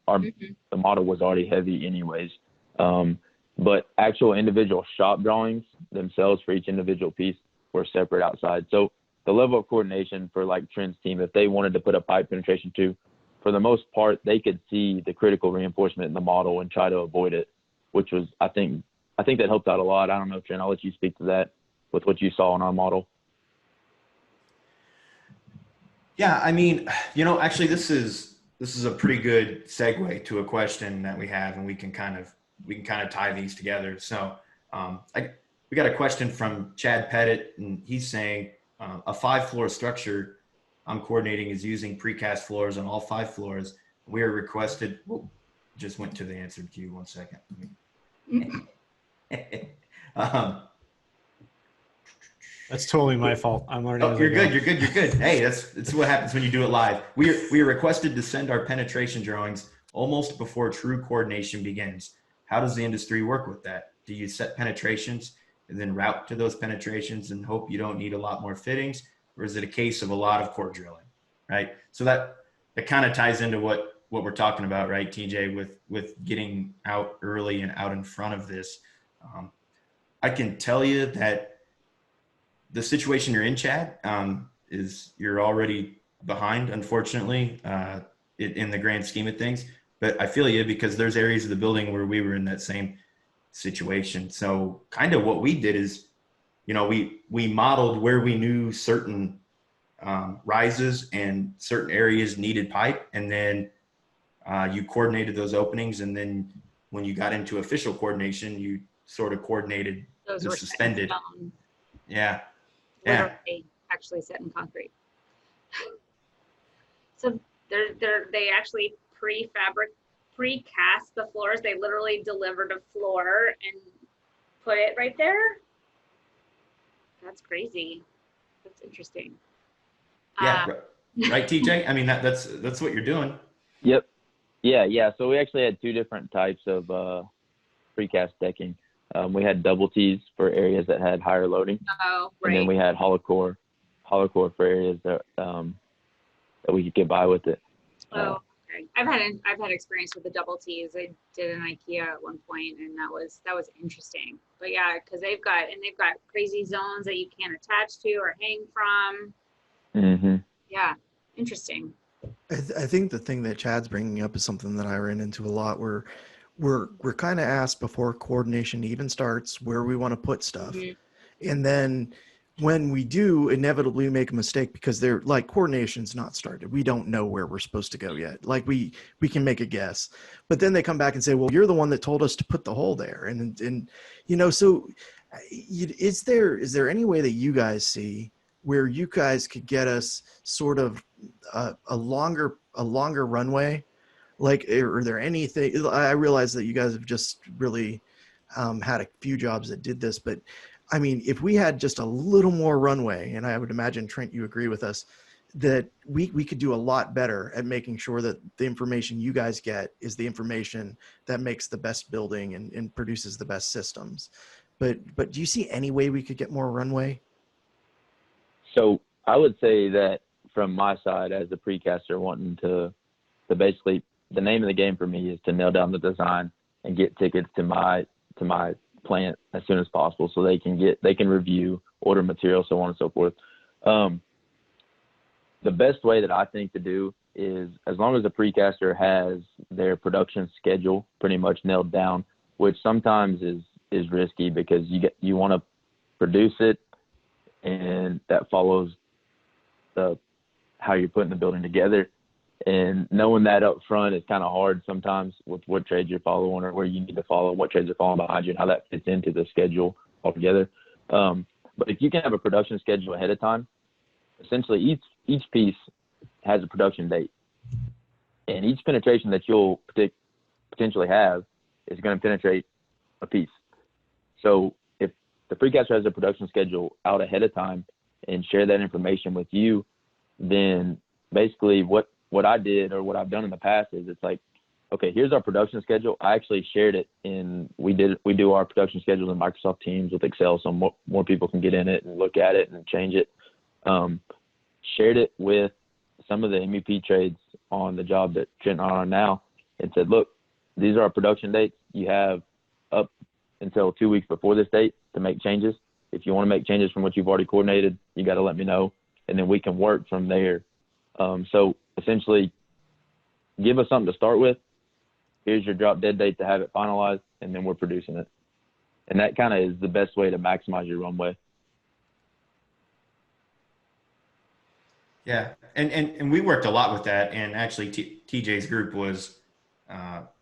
The model was already heavy anyways. But actual individual shop drawings themselves for each individual piece were separate outside. So the level of coordination for like Trent's team, if they wanted to put a pipe penetration tube, for the most part, they could see the critical reinforcement in the model and try to avoid it, which was, I think that helped out a lot. I don't know, Trent, I'll let you speak to that with what you saw in our model. Yeah, actually this is a pretty good segue to a question that we have, and we can kind of we can kind of tie these together. So we got a question from Chad Pettit, and he's saying a 5-floor structure I'm coordinating is using precast floors on all 5 floors. We are requested. Whoop, just went to the answered queue. 1 second. That's totally my fault. I'm learning. Oh, you're good. You're good. You're good. Hey, that's what happens when you do it live. We are requested to send our penetration drawings almost before true coordination begins. How does the industry work with that? Do you set penetrations and then route to those penetrations and hope you don't need a lot more fittings? Or is it a case of a lot of core drilling, right? So that kind of ties into what we're talking about, right, TJ, with getting out early and out in front of this. I can tell you that the situation you're in, Chad, is you're already behind, unfortunately, in the grand scheme of things. But I feel you, because there's areas of the building where we were in that same situation. So kind of what we did is, we modeled where we knew certain rises and certain areas needed pipe, and then you coordinated those openings, and then when you got into official coordination, you sort of coordinated Those the were suspended. set in stone, Yeah. literally, actually set in concrete. So they actually precast the floors. They literally delivered a floor and put it right there. That's crazy. That's interesting. Yeah. Right, TJ? I mean, that's what you're doing. Yep. Yeah. So we actually had 2 different types of precast decking. We had double T's for areas that had higher loading. Oh, right. And then we had hollow core for areas that we could get by with it. Oh, okay. I've had experience with the double T's. I did an IKEA at one point, and that was interesting. But yeah, because they've got crazy zones that you can't attach to or hang from. Mm-hmm. Yeah, interesting. I think the thing that Chad's bringing up is something that I ran into a lot, where we're kind of asked before coordination even starts where we want to put stuff. Mm-hmm. And then when we do inevitably make a mistake, because they're like, coordination's not started. We don't know where we're supposed to go yet. Like we can make a guess, but then they come back and say, well, you're the one that told us to put the hole there. And so is there any way that you guys see where you guys could get us sort of a longer runway? Like, are there anything? I realize that you guys have just really had a few jobs that did this, but I mean, if we had just a little more runway, and I would imagine, Trent, you agree with us, that we could do a lot better at making sure that the information you guys get is the information that makes the best building and produces the best systems. But do you see any way we could get more runway? So I would say that from my side, as a precaster wanting to basically, the name of the game for me is to nail down the design and get tickets to my plant as soon as possible, so they can review, order material, so on and so forth. The best way that I think to do is, as long as the precaster has their production schedule pretty much nailed down, which sometimes is risky, because you want to produce it, and that follows how you're putting the building together. And knowing that up front is kind of hard sometimes with what trades you're following, or where you need to follow, what trades are following behind you, and how that fits into the schedule altogether. But if you can have a production schedule ahead of time, essentially each piece has a production date, and each penetration that you'll potentially have is going to penetrate a piece. So if the precaster has a production schedule out ahead of time and share that information with you, then basically what I did, or what I've done in the past, is it's like, okay, here's our production schedule. I actually shared it we do our production schedules in Microsoft Teams with Excel, so more people can get in it and look at it and change it. Shared it with some of the MEP trades on the job that Trent and I are on now, and said, look, these are our production dates. You have up until 2 weeks before this date to make changes. If you want to make changes from what you've already coordinated, you got to let me know, and then we can work from there. So essentially, give us something to start with. Here's your drop dead date to have it finalized, and then we're producing it. And that kind of is the best way to maximize your runway. Yeah, and we worked a lot with that, and actually TJ's group was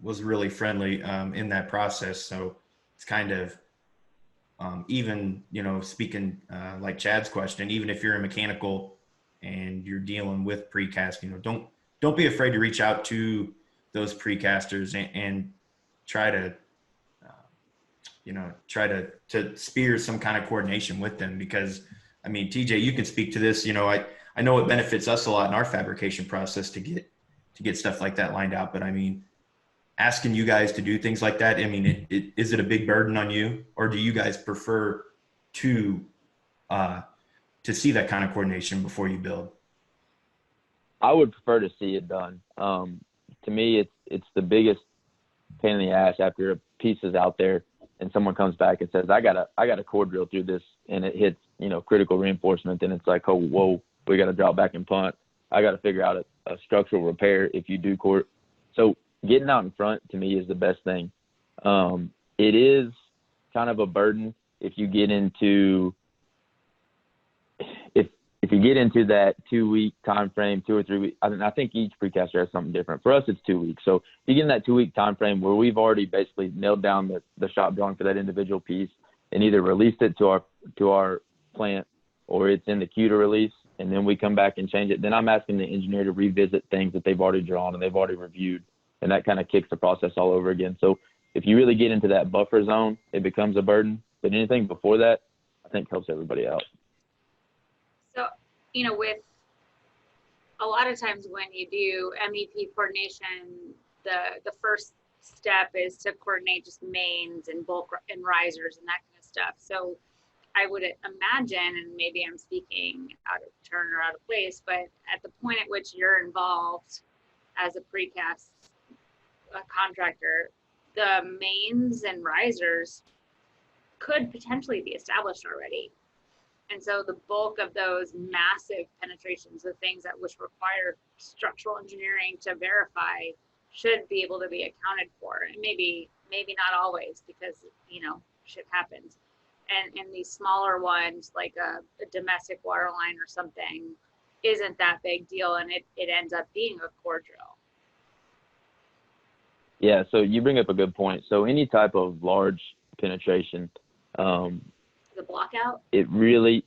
was really friendly in that process. So it's kind of even, speaking like Chad's question, even if you're a mechanical and you're dealing with precast, don't be afraid to reach out to those precasters and try to, to spear some kind of coordination with them. Because I mean, TJ, you can speak to this. I know it benefits us a lot in our fabrication process to get stuff like that lined out. But I mean, asking you guys to do things like that, I mean, is it a big burden on you, or do you guys prefer to see that kind of coordination before you build? I would prefer to see it done. To me, it's the biggest pain in the ass after a piece is out there and someone comes back and says, I got a core drill through this, and it hits, critical reinforcement. Then it's like, oh, whoa, we got to drop back and punt. I got to figure out a structural repair if you do core. So getting out in front to me is the best thing. It is kind of a burden if you get into if you get into that 2 week time frame, 2 or 3 weeks. I think each precaster has something different. For us, it's 2 weeks. So you get in that 2 week time frame where we've already basically nailed down the shop drawing for that individual piece and either released it to our plant, or it's in the queue to release, and then we come back and change it. Then I'm asking the engineer to revisit things that they've already drawn and they've already reviewed, and that kind of kicks the process all over again. So if you really get into that buffer zone, it becomes a burden. But anything before that, I think helps everybody out. So, with a lot of times when you do MEP coordination, the first step is to coordinate just mains and bulk and risers and that kind of stuff. So I would imagine, and maybe I'm speaking out of turn or out of place, but at the point at which you're involved as a precast contractor, the mains and risers could potentially be established already. And so the bulk of those massive penetrations, the things that which require structural engineering to verify, should be able to be accounted for. And maybe not always, because shit happens. And these smaller ones, like a domestic water line or something, isn't that big deal, and it ends up being a core drill. Yeah, so you bring up a good point. So any type of large penetration, The block out? it really,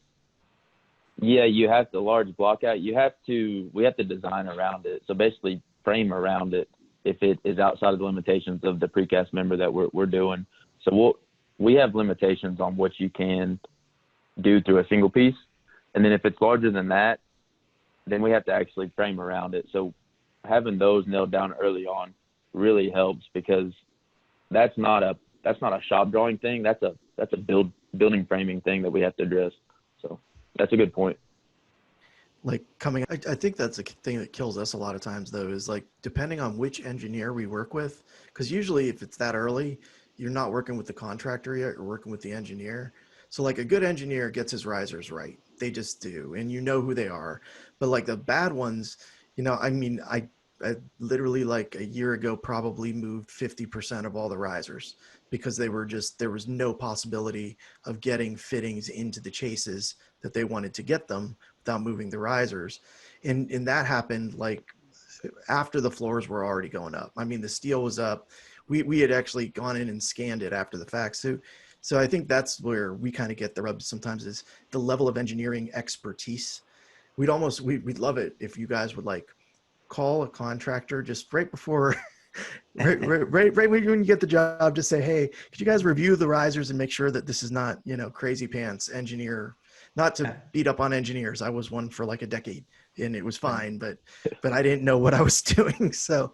you have the large block out. We have to design around it. So basically frame around it if it is outside of the limitations of the precast member that we're doing. So we have limitations on what you can do through a single piece. And then if it's larger than that, then we have to actually frame around it. So having those nailed down early on really helps, because that's not a shop drawing thing. That's a building framing thing that we have to address. So that's a good point. I think that's a thing that kills us a lot of times, though, is like, depending on which engineer we work with, because usually if it's that early, you're not working with the contractor yet, you're working with the engineer. So like a good engineer gets his risers right. They just do. And you know who they are. But like the bad ones, I literally like a year ago probably moved 50% of all the risers, because there was no possibility of getting fittings into the chases that they wanted to get them without moving the risers. And that happened like after the floors were already going up. I mean, the steel was up. We had actually gone in and scanned it after the fact. So I think that's where we kind of get the rub sometimes, is the level of engineering expertise. We'd love it if you guys would like call a contractor just right before, right when you get the job, just say, hey, could you guys review the risers and make sure that this is not, crazy pants engineer, not to beat up on engineers. I was one for like a decade and it was fine, but I didn't know what I was doing. So,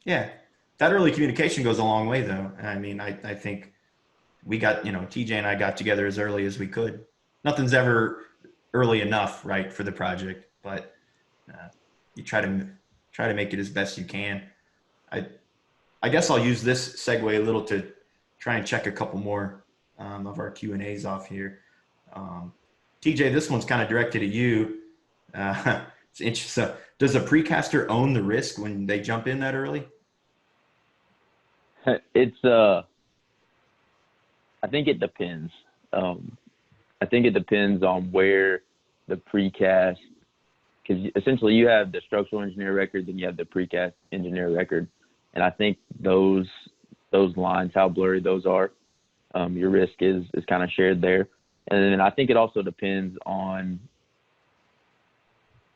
Yeah, that early communication goes a long way, though. I mean, I think we got, TJ and I got together as early as we could. Nothing's ever early enough, right, for the project, but you try to make it as best you can. I guess I'll use this segue a little to try and check a couple more of our Q&As off here. TJ, this one's kind of directed at you. It's interesting. So, does a precaster own the risk when they jump in that early? I think it depends. I think it depends on where the precast because essentially you have the structural engineer record, then you have the precast engineer record. And I think those lines, how blurry those are, your risk is kind of shared there. And then I think it also depends on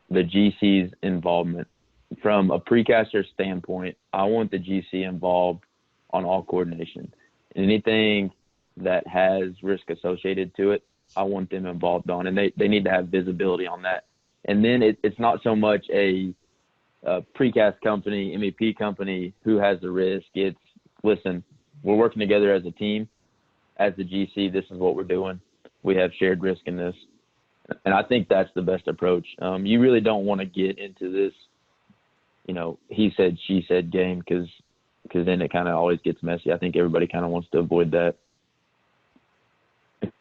the GC's involvement. From a precaster standpoint, I want the GC involved on all coordination. Anything that has risk associated to it, I want them involved on, and they need to have visibility on that. And then it's not so much a precast company, MEP company who has the risk. It's, listen, we're working together as a team. As the GC, this is what we're doing. We have shared risk in this. And I think that's the best approach. You really don't want to get into this, he said, she said game, because then it kind of always gets messy. I think everybody kind of wants to avoid that.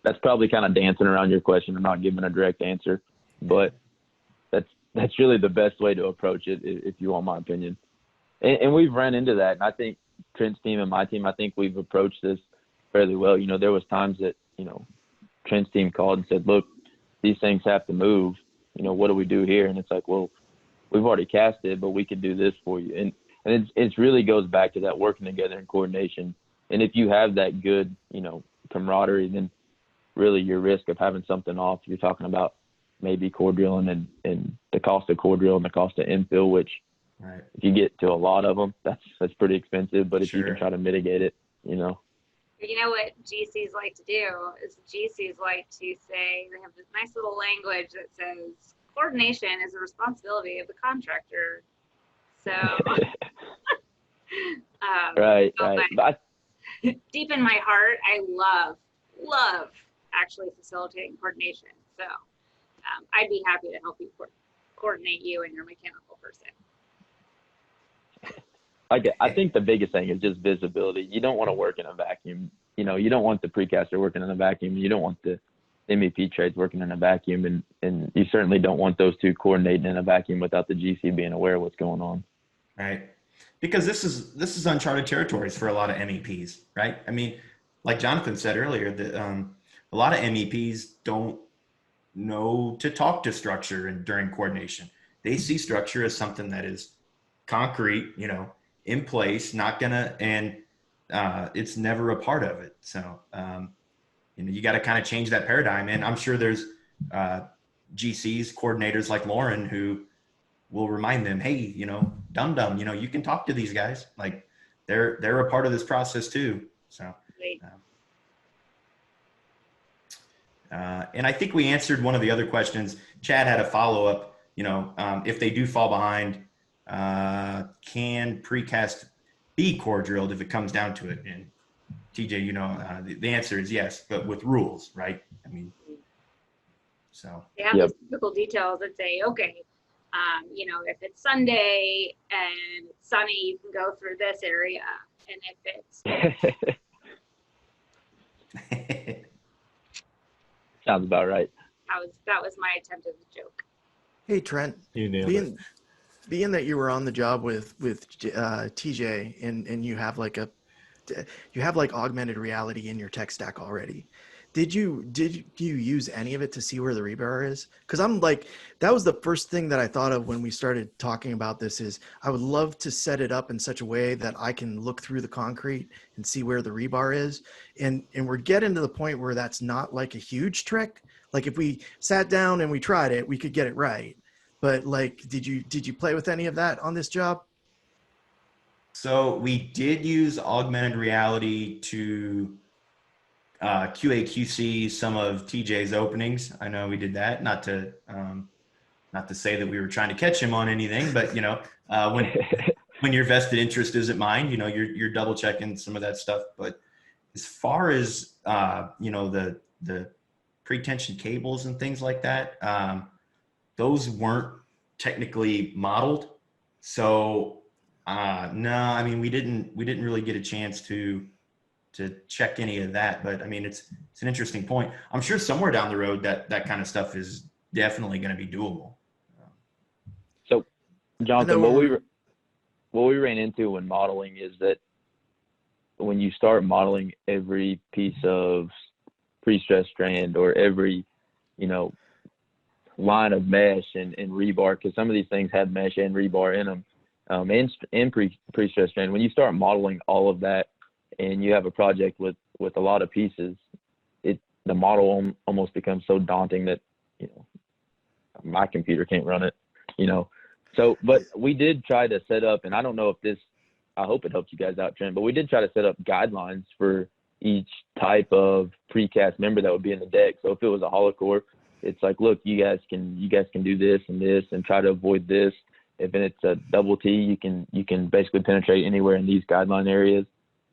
That's probably kind of dancing around your question. I'm not giving a direct answer, but that's really the best way to approach it, if you want my opinion. And we've run into that. And I think Trent's team and my team, I think we've approached this fairly well. There was times that, Trent's team called and said, look, these things have to move. What do we do here? And it's like, well, we've already cast it, but we could do this for you. And it really goes back to that working together in coordination. And if you have that good, camaraderie, then really your risk of having something off, you're talking about maybe core drilling and the cost of core drill and the cost of infill, which right. If you get to a lot of them, that's pretty expensive. But if Sure. you can try to mitigate it, You know what GCs like to do is GCs like to say, they have this nice little language that says coordination is the responsibility of the contractor. So, right. But deep in my heart, I love actually facilitating coordination. So I'd be happy to help you coordinate you and your mechanical person. I think the biggest thing is just visibility. You don't want to work in a vacuum. You don't want the precaster working in a vacuum. You don't want the MEP trades working in a vacuum. And you certainly don't want those two coordinating in a vacuum without the GC being aware of what's going on. Right. Because this is uncharted territories for a lot of MEPs, right? I mean, like Jonathan said earlier, that a lot of MEPs don't know to talk to structure and during coordination. They see structure as something that is concrete, in place, not gonna, and it's never a part of it. So, you got to kind of change that paradigm. And I'm sure there's GCs, coordinators like Lauren, who will remind them, hey, dum-dum, you can talk to these guys. Like they're a part of this process too. So, and I think we answered one of the other questions. Chad had a follow-up, if they do fall behind, can precast be core drilled if it comes down to it? And TJ, the answer is yes, but with rules, right? I mean, so. They have these typical details that say, okay, if it's Sunday and it's sunny, you can go through this area. And if it's Sounds about right. that was my attempt at a joke. Hey Trent, You nailed it. being that you were on the job with TJ and you have like augmented reality in your tech stack already, did you use any of it to see where the rebar is? Because that was the first thing that I thought of when we started talking about this. Is I would love to set it up in such a way that I can look through the concrete and see where the rebar is, and we're getting to the point where that's not like a huge trick. Like if we sat down and we tried it, we could get it right. But did you play with any of that on this job? So we did use augmented reality to QA/QC some of TJ's openings. I know we did that, not to say that we were trying to catch him on anything, but when your vested interest isn't mine, you're double checking some of that stuff. But as far as the pre-tension cables and things like that, those weren't technically modeled. So no, I mean, we didn't really get a chance to check any of that, but I mean, it's an interesting point. I'm sure somewhere down the road that kind of stuff is definitely going to be doable. So Jonathan, what we ran into when modeling is that when you start modeling every piece of pre-stressed strand or every, line of mesh and rebar, because some of these things have mesh and rebar in them, and pre-stressed strain. When you start modeling all of that and you have a project with a lot of pieces, the model almost becomes so daunting that, my computer can't run it, So, but we did try to set up, and I don't know if I hope it helps you guys out, Trent, but we did try to set up guidelines for each type of precast member that would be in the deck. So if it was a hollow core, it's like, look, you guys can do this and try to avoid this. If it's a double T, you can basically penetrate anywhere in these guideline areas,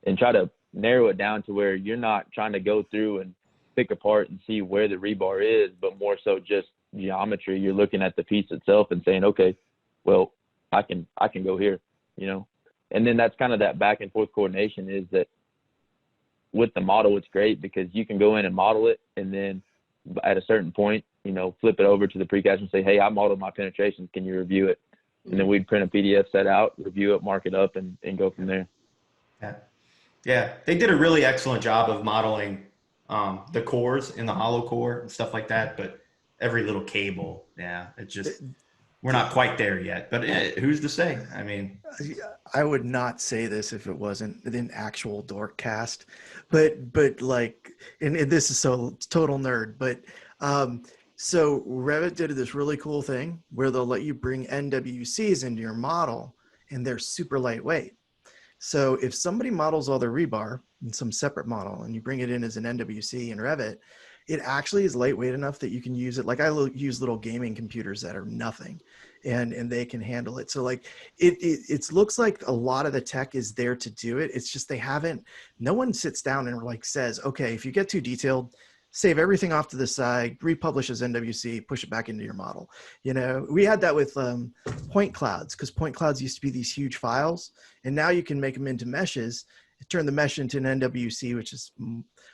and try to narrow it down to where you're not trying to go through and pick apart and see where the rebar is, but more so just geometry. You're looking at the piece itself and saying, okay, well, I can go here, and then that's kind of that back and forth coordination. Is that with the model, it's great because you can go in and model it, and then at a certain point, flip it over to the precast and say, hey, I modeled my penetrations. Can you review it? And then we'd print a PDF set out, review it, mark it up, and go from there. Yeah. They did a really excellent job of modeling the cores in the hollow core and stuff like that. But every little cable, it's just, we're not quite there yet. But who's to say? I mean, I would not say this if it wasn't an actual Dork Cast, but like, and this is so total nerd, but so Revit did this really cool thing where they'll let you bring NWCs into your model, and they're super lightweight. So if somebody models all their rebar in some separate model and you bring it in as an NWC in Revit, it actually is lightweight enough that you can use it. Like I use little gaming computers that are nothing, and they can handle it. So like it looks like a lot of the tech is there to do it. It's just no one sits down and like says, okay, if you get too detailed, save everything off to the side, republish as NWC, push it back into your model. We had that with point clouds, because point clouds used to be these huge files, and now you can make them into meshes, turn the mesh into an NWC, which is,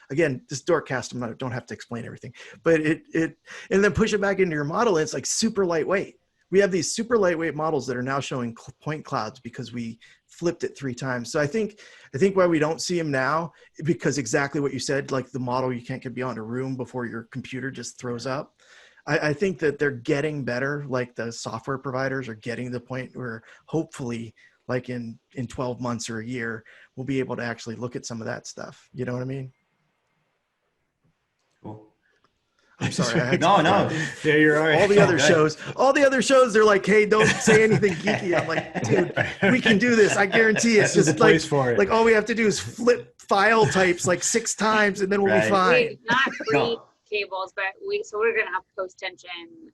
again, this Dorkcast, I don't have to explain everything, but and then push it back into your model, and it's like super lightweight. We have these super lightweight models that are now showing point clouds because we flipped it 3 times. So I think why we don't see them now, because exactly what you said, like the model, you can't get beyond a room before your computer just throws up. I think that they're getting better. Like the software providers are getting to the point where hopefully like in 12 months or a year, we'll be able to actually look at some of that stuff. You know what I mean? cool. I'm sorry. No. Yeah, you're right. All the other shows, they're like, hey, don't say anything geeky. I'm like, dude, we can do this. I guarantee it. This is the place for it. Like all we have to do is flip file types like 6 times, and then we'll be fine. Not free cables, but we're gonna have post tension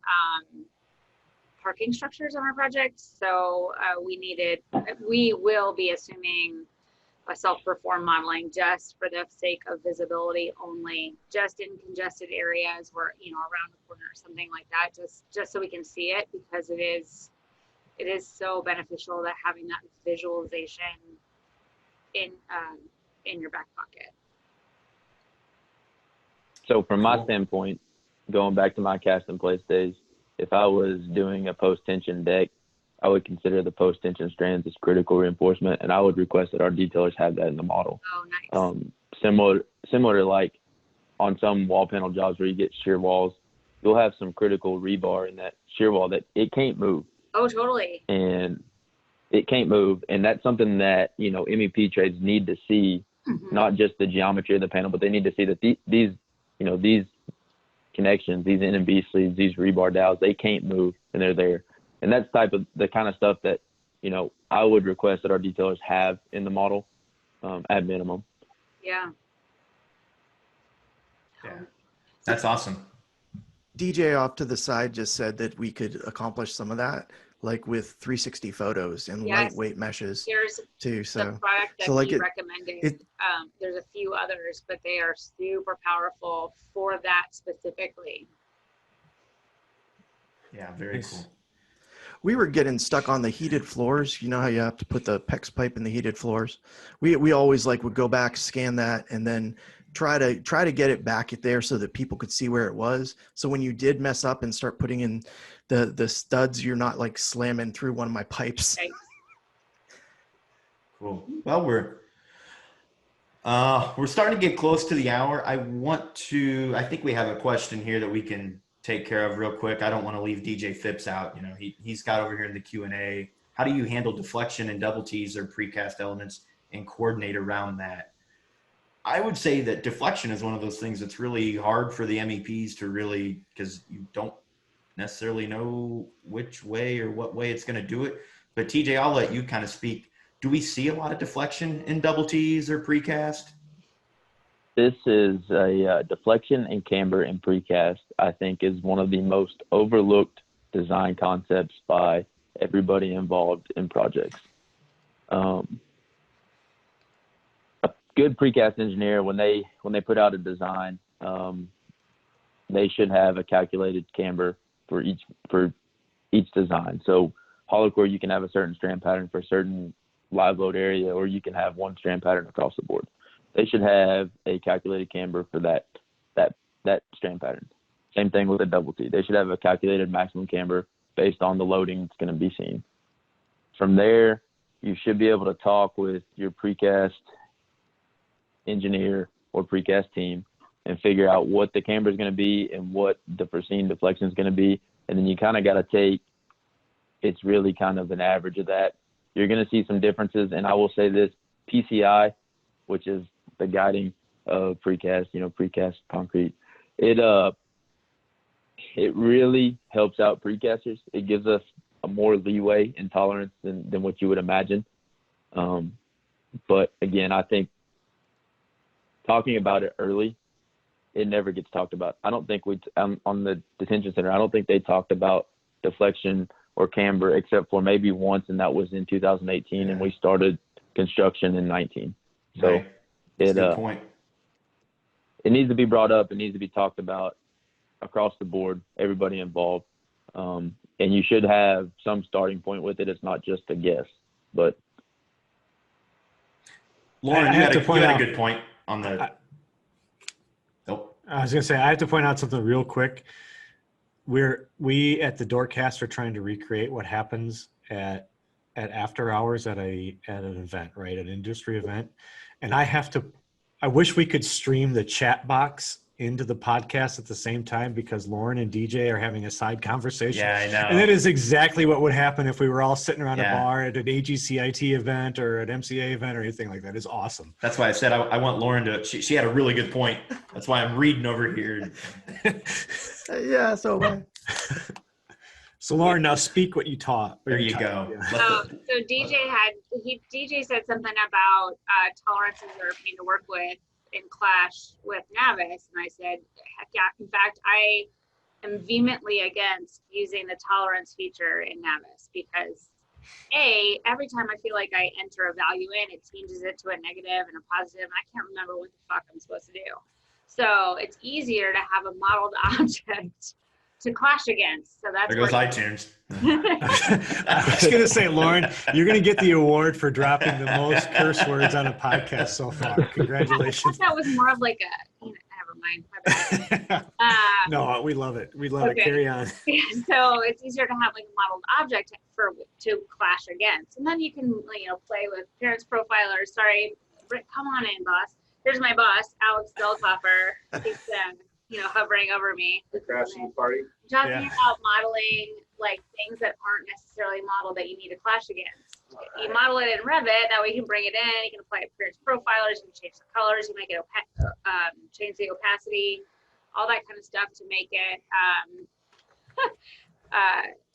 parking structures on our project. So we will be assuming a self-perform modeling just for the sake of visibility only, just in congested areas where, around the corner or something like that, just so we can see it, because it is so beneficial that having that visualization in your back pocket. So from my standpoint, going back to my cast in place days, if I was doing a post-tension deck, I would consider the post-tension strands as critical reinforcement, and I would request that our detailers have that in the model. Oh, nice. Similar to like on some wall panel jobs where you get shear walls, you'll have some critical rebar in that shear wall that it can't move. Oh, totally. And it can't move, and that's something that MEP trades need to see, not just the geometry of the panel, but they need to see that these connections, these N and B sleeves, these rebar dowels, they can't move, and they're there. And that's the kind of stuff that, I would request that our detailers have in the model at minimum. Yeah. That's awesome. DJ off to the side just said that we could accomplish some of that, like with 360 photos and lightweight meshes too. So the product that he recommended. There's a few others, but they are super powerful for that specifically. Yeah, very cool. We were getting stuck on the heated floors. You know how you have to put the PEX pipe in the heated floors? We always would go back, scan that, and then try to get it back there so that people could see where it was. So when you did mess up and start putting in the studs, you're not like slamming through one of my pipes. Okay. Cool. Well, we're starting to get close to the hour. I think we have a question here that we can take care of real quick. I don't want to leave DJ Phipps out. You know, he's got over here in the Q&A. How do you handle deflection and double T's or precast elements and coordinate around that? I would say that deflection is one of those things that's really hard for the MEPs to really, because you don't necessarily know which way or what way it's going to do it. But TJ, I'll let you kind of speak. Do we see a lot of deflection in double T's or precast? This is a deflection and camber in precast, I think, is one of the most overlooked design concepts by everybody involved in projects. A good precast engineer, when they put out a design, they should have a calculated camber for each design. So hollow core, you can have a certain strand pattern for a certain live load area, or you can have one strand pattern across the board. They should have a calculated camber for that strand pattern. Same thing with a double T. They should have a calculated maximum camber based on the loading that's going to be seen. From there, you should be able to talk with your precast engineer or precast team and figure out what the camber is going to be and what the foreseen deflection is going to be. And then you kind of got to take, it's really kind of an average of that. You're going to see some differences. And I will say this, PCI, which is the guiding of precast, precast concrete, it really helps out precasters. It gives us a more leeway and tolerance than what you would imagine. But again, I think talking about it early, it never gets talked about. I don't think on the detention center, I don't think they talked about deflection or camber except for maybe once, and that was in 2018, and we started construction in 19. So right. That's a good point. It needs to be brought up. It needs to be talked about across the board, everybody involved. And you should have some starting point with it. It's not just a guess, but. Lauren, you had a good point on the. I was going to say, I have to point out something real quick. We at the Dorkcast are trying to recreate what happens at after hours at an event, right? An industry event. And I wish we could stream the chat box into the podcast at the same time, because Lauren and DJ are having a side conversation. Yeah, I know. And that is exactly what would happen if we were all sitting around a bar at an AGCIT event or an MCA event or anything like that. It's awesome. That's why I said I want Lauren to, she had a really good point. That's why I'm reading over here. Yeah, so So Lauren, now speak what you taught. There you go. Yeah. So DJ said something about tolerances are a pain to work with in clash with Navis, and I said, heck yeah. In fact, I am vehemently against using the tolerance feature in Navis because every time I feel like I enter a value in, it changes it to a negative and a positive, and I can't remember what the fuck I'm supposed to do. So it's easier to have a modeled object to clash against. So that's there goes iTunes. I was going to say, Lauren, you're going to get the award for dropping the most curse words on a podcast so far. Congratulations. I thought that was more of like a, never mind. My bad. No, we love it. We love it. Carry on. So it's easier to have like a modeled object to clash against. And then you can, play with appearance profilers. Sorry, Britt, come on in, boss. Here's my boss, Alex Deltopper. He's hovering over me. The crashing party. Talking about modeling like things that aren't necessarily modeled that you need to clash against. You model it in Revit, that way you can bring it in, you can apply appearance profilers, you can change the colors, you make it change the opacity, all that kind of stuff to make it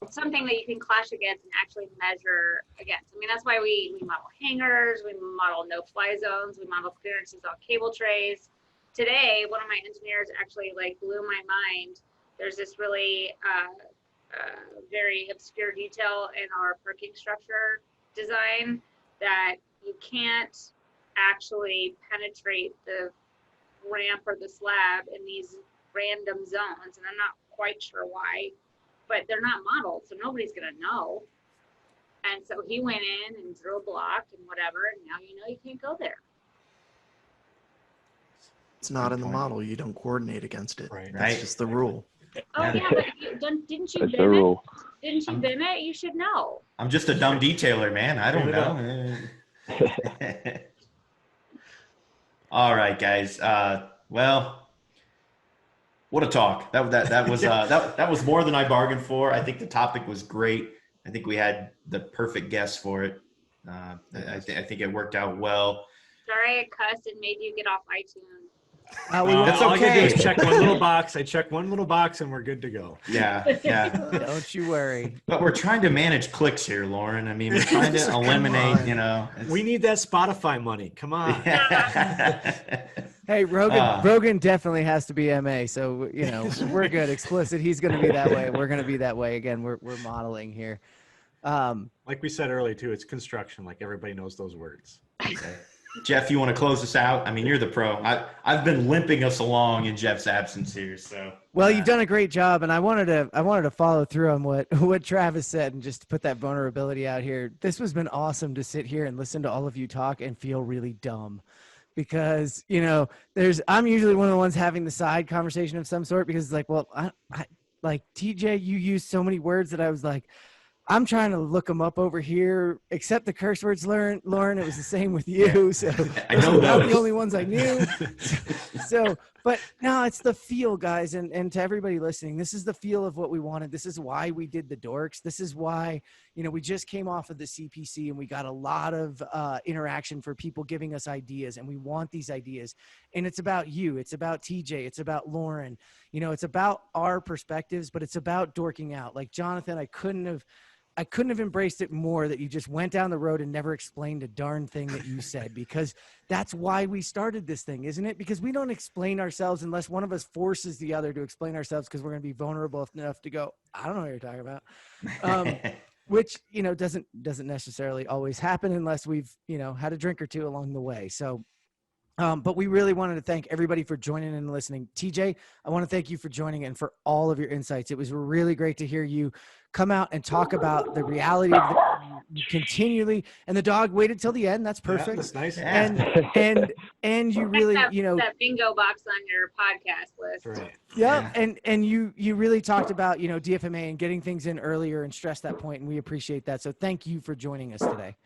something that you can clash against and actually measure against. I mean, that's why we model hangers, we model no-fly zones, we model clearances on cable trays. Today, one of my engineers actually blew my mind. There's this really very obscure detail in our parking structure design that you can't actually penetrate the ramp or the slab in these random zones, and I'm not quite sure why, but they're not modeled, so nobody's gonna know. And so he went in and drew a block and whatever, and now you can't go there. it's not in the model. You don't coordinate against it. Right. That's just the rule. Oh yeah, but didn't you That's the BIM it? rule. Didn't you BIM it? You should know. I'm just a dumb detailer, man. I don't know. All right, guys. Well, What a talk. That was that was more than I bargained for. I think the topic was great. I think we had the perfect guest for it. I think it worked out well. Sorry I cussed and made you get off iTunes. That's All I gotta do is okay. check one little box. I check one little box and we're good to go. Yeah. Don't you worry. But we're trying to manage clicks here, Lauren. I mean, we're trying to eliminate, We need that Spotify money. Come on. Hey, Rogan definitely has to be MA, so we're good. Explicit, he's going to be that way. We're going to be that way again. We're modeling here. Like we said earlier too, it's construction. Like everybody knows those words. Okay. Jeff, you want to close us out? I mean, you're the pro. I've been limping us along in Jeff's absence here. So well, you've done a great job, and I wanted to follow through on what Travis said and just put that vulnerability out here. This has been awesome to sit here and listen to all of you talk and feel really dumb. Because I'm usually one of the ones having the side conversation of some sort, because it's like, well, I like TJ, you used so many words that I was like, I'm trying to look them up over here, except the curse words, Lauren. It was the same with you. So I know not those. the only ones I knew. But no, it's the feel, guys. And to everybody listening, this is the feel of what we wanted. This is why we did the dorks. This is why, we just came off of the CPC and we got a lot of interaction for people giving us ideas, and we want these ideas. And it's about you. It's about TJ. It's about Lauren. It's about our perspectives, but it's about dorking out. Like Jonathan, I couldn't have embraced it more that you just went down the road and never explained a darn thing that you said, because that's why we started this thing, isn't it? Because we don't explain ourselves unless one of us forces the other to explain ourselves, because we're going to be vulnerable enough to go, I don't know what you're talking about. Which, doesn't necessarily always happen unless we've, had a drink or two along the way. So, but we really wanted to thank everybody for joining and listening. TJ, I want to thank you for joining and for all of your insights. It was really great to hear you come out and talk about the reality of continually. And the dog waited till the end. That's perfect. Yeah, that's nice. And you really, that bingo box on your podcast list. Right. Yeah. And you really talked about, DFMA and getting things in earlier and stressed that point, and we appreciate that. So thank you for joining us today.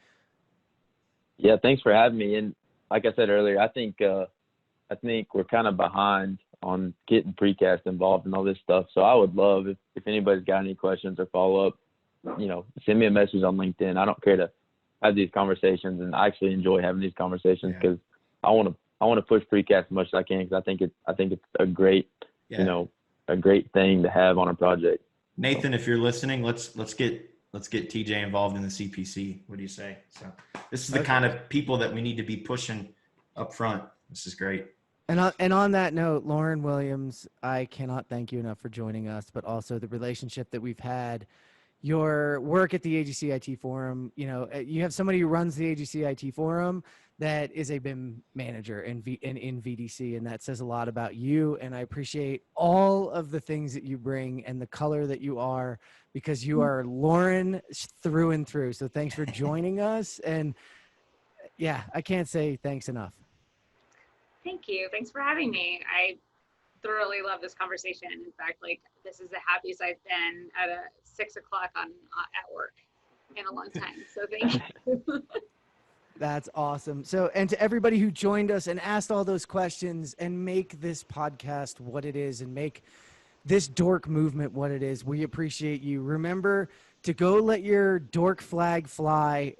Yeah, thanks for having me. And like I said earlier, I think we're kind of behind on getting precast involved in all this stuff. So I would love if anybody's got any questions or follow up, send me a message on LinkedIn. I don't care to have these conversations, and I actually enjoy having these conversations because I want to push precast as much as I can, because I think it's a great a great thing to have on a project. Nathan, if you're listening, let's get TJ involved in the CPC. What do you say? So this is the kind of people that we need to be pushing up front. This is great. And on that note, Lauren Williams, I cannot thank you enough for joining us, but also the relationship that we've had, your work at the AGC IT Forum. You have somebody who runs the AGC IT Forum that is a BIM manager in VDC, and that says a lot about you. And I appreciate all of the things that you bring and the color that you are, because you are Lauren through and through. So thanks for joining us. And yeah, I can't say thanks enough. Thank you. Thanks for having me. I thoroughly love this conversation. In fact, this is the happiest I've been at 6 o'clock at work in a long time. So thank you. That's awesome. So, and to everybody who joined us and asked all those questions and make this podcast what it is and make this dork movement what it is, we appreciate you. Remember to go let your dork flag fly.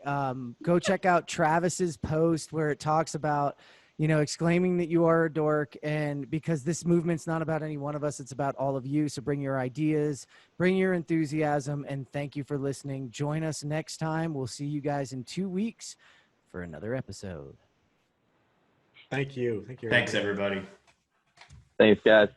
Go check out Travis's post where it talks about, exclaiming that you are a dork. And because this movement's not about any one of us, it's about all of you. So bring your ideas, bring your enthusiasm, and thank you for listening. Join us next time. We'll see you guys in 2 weeks for another episode. Thank you. Thanks, everybody. Thanks, guys.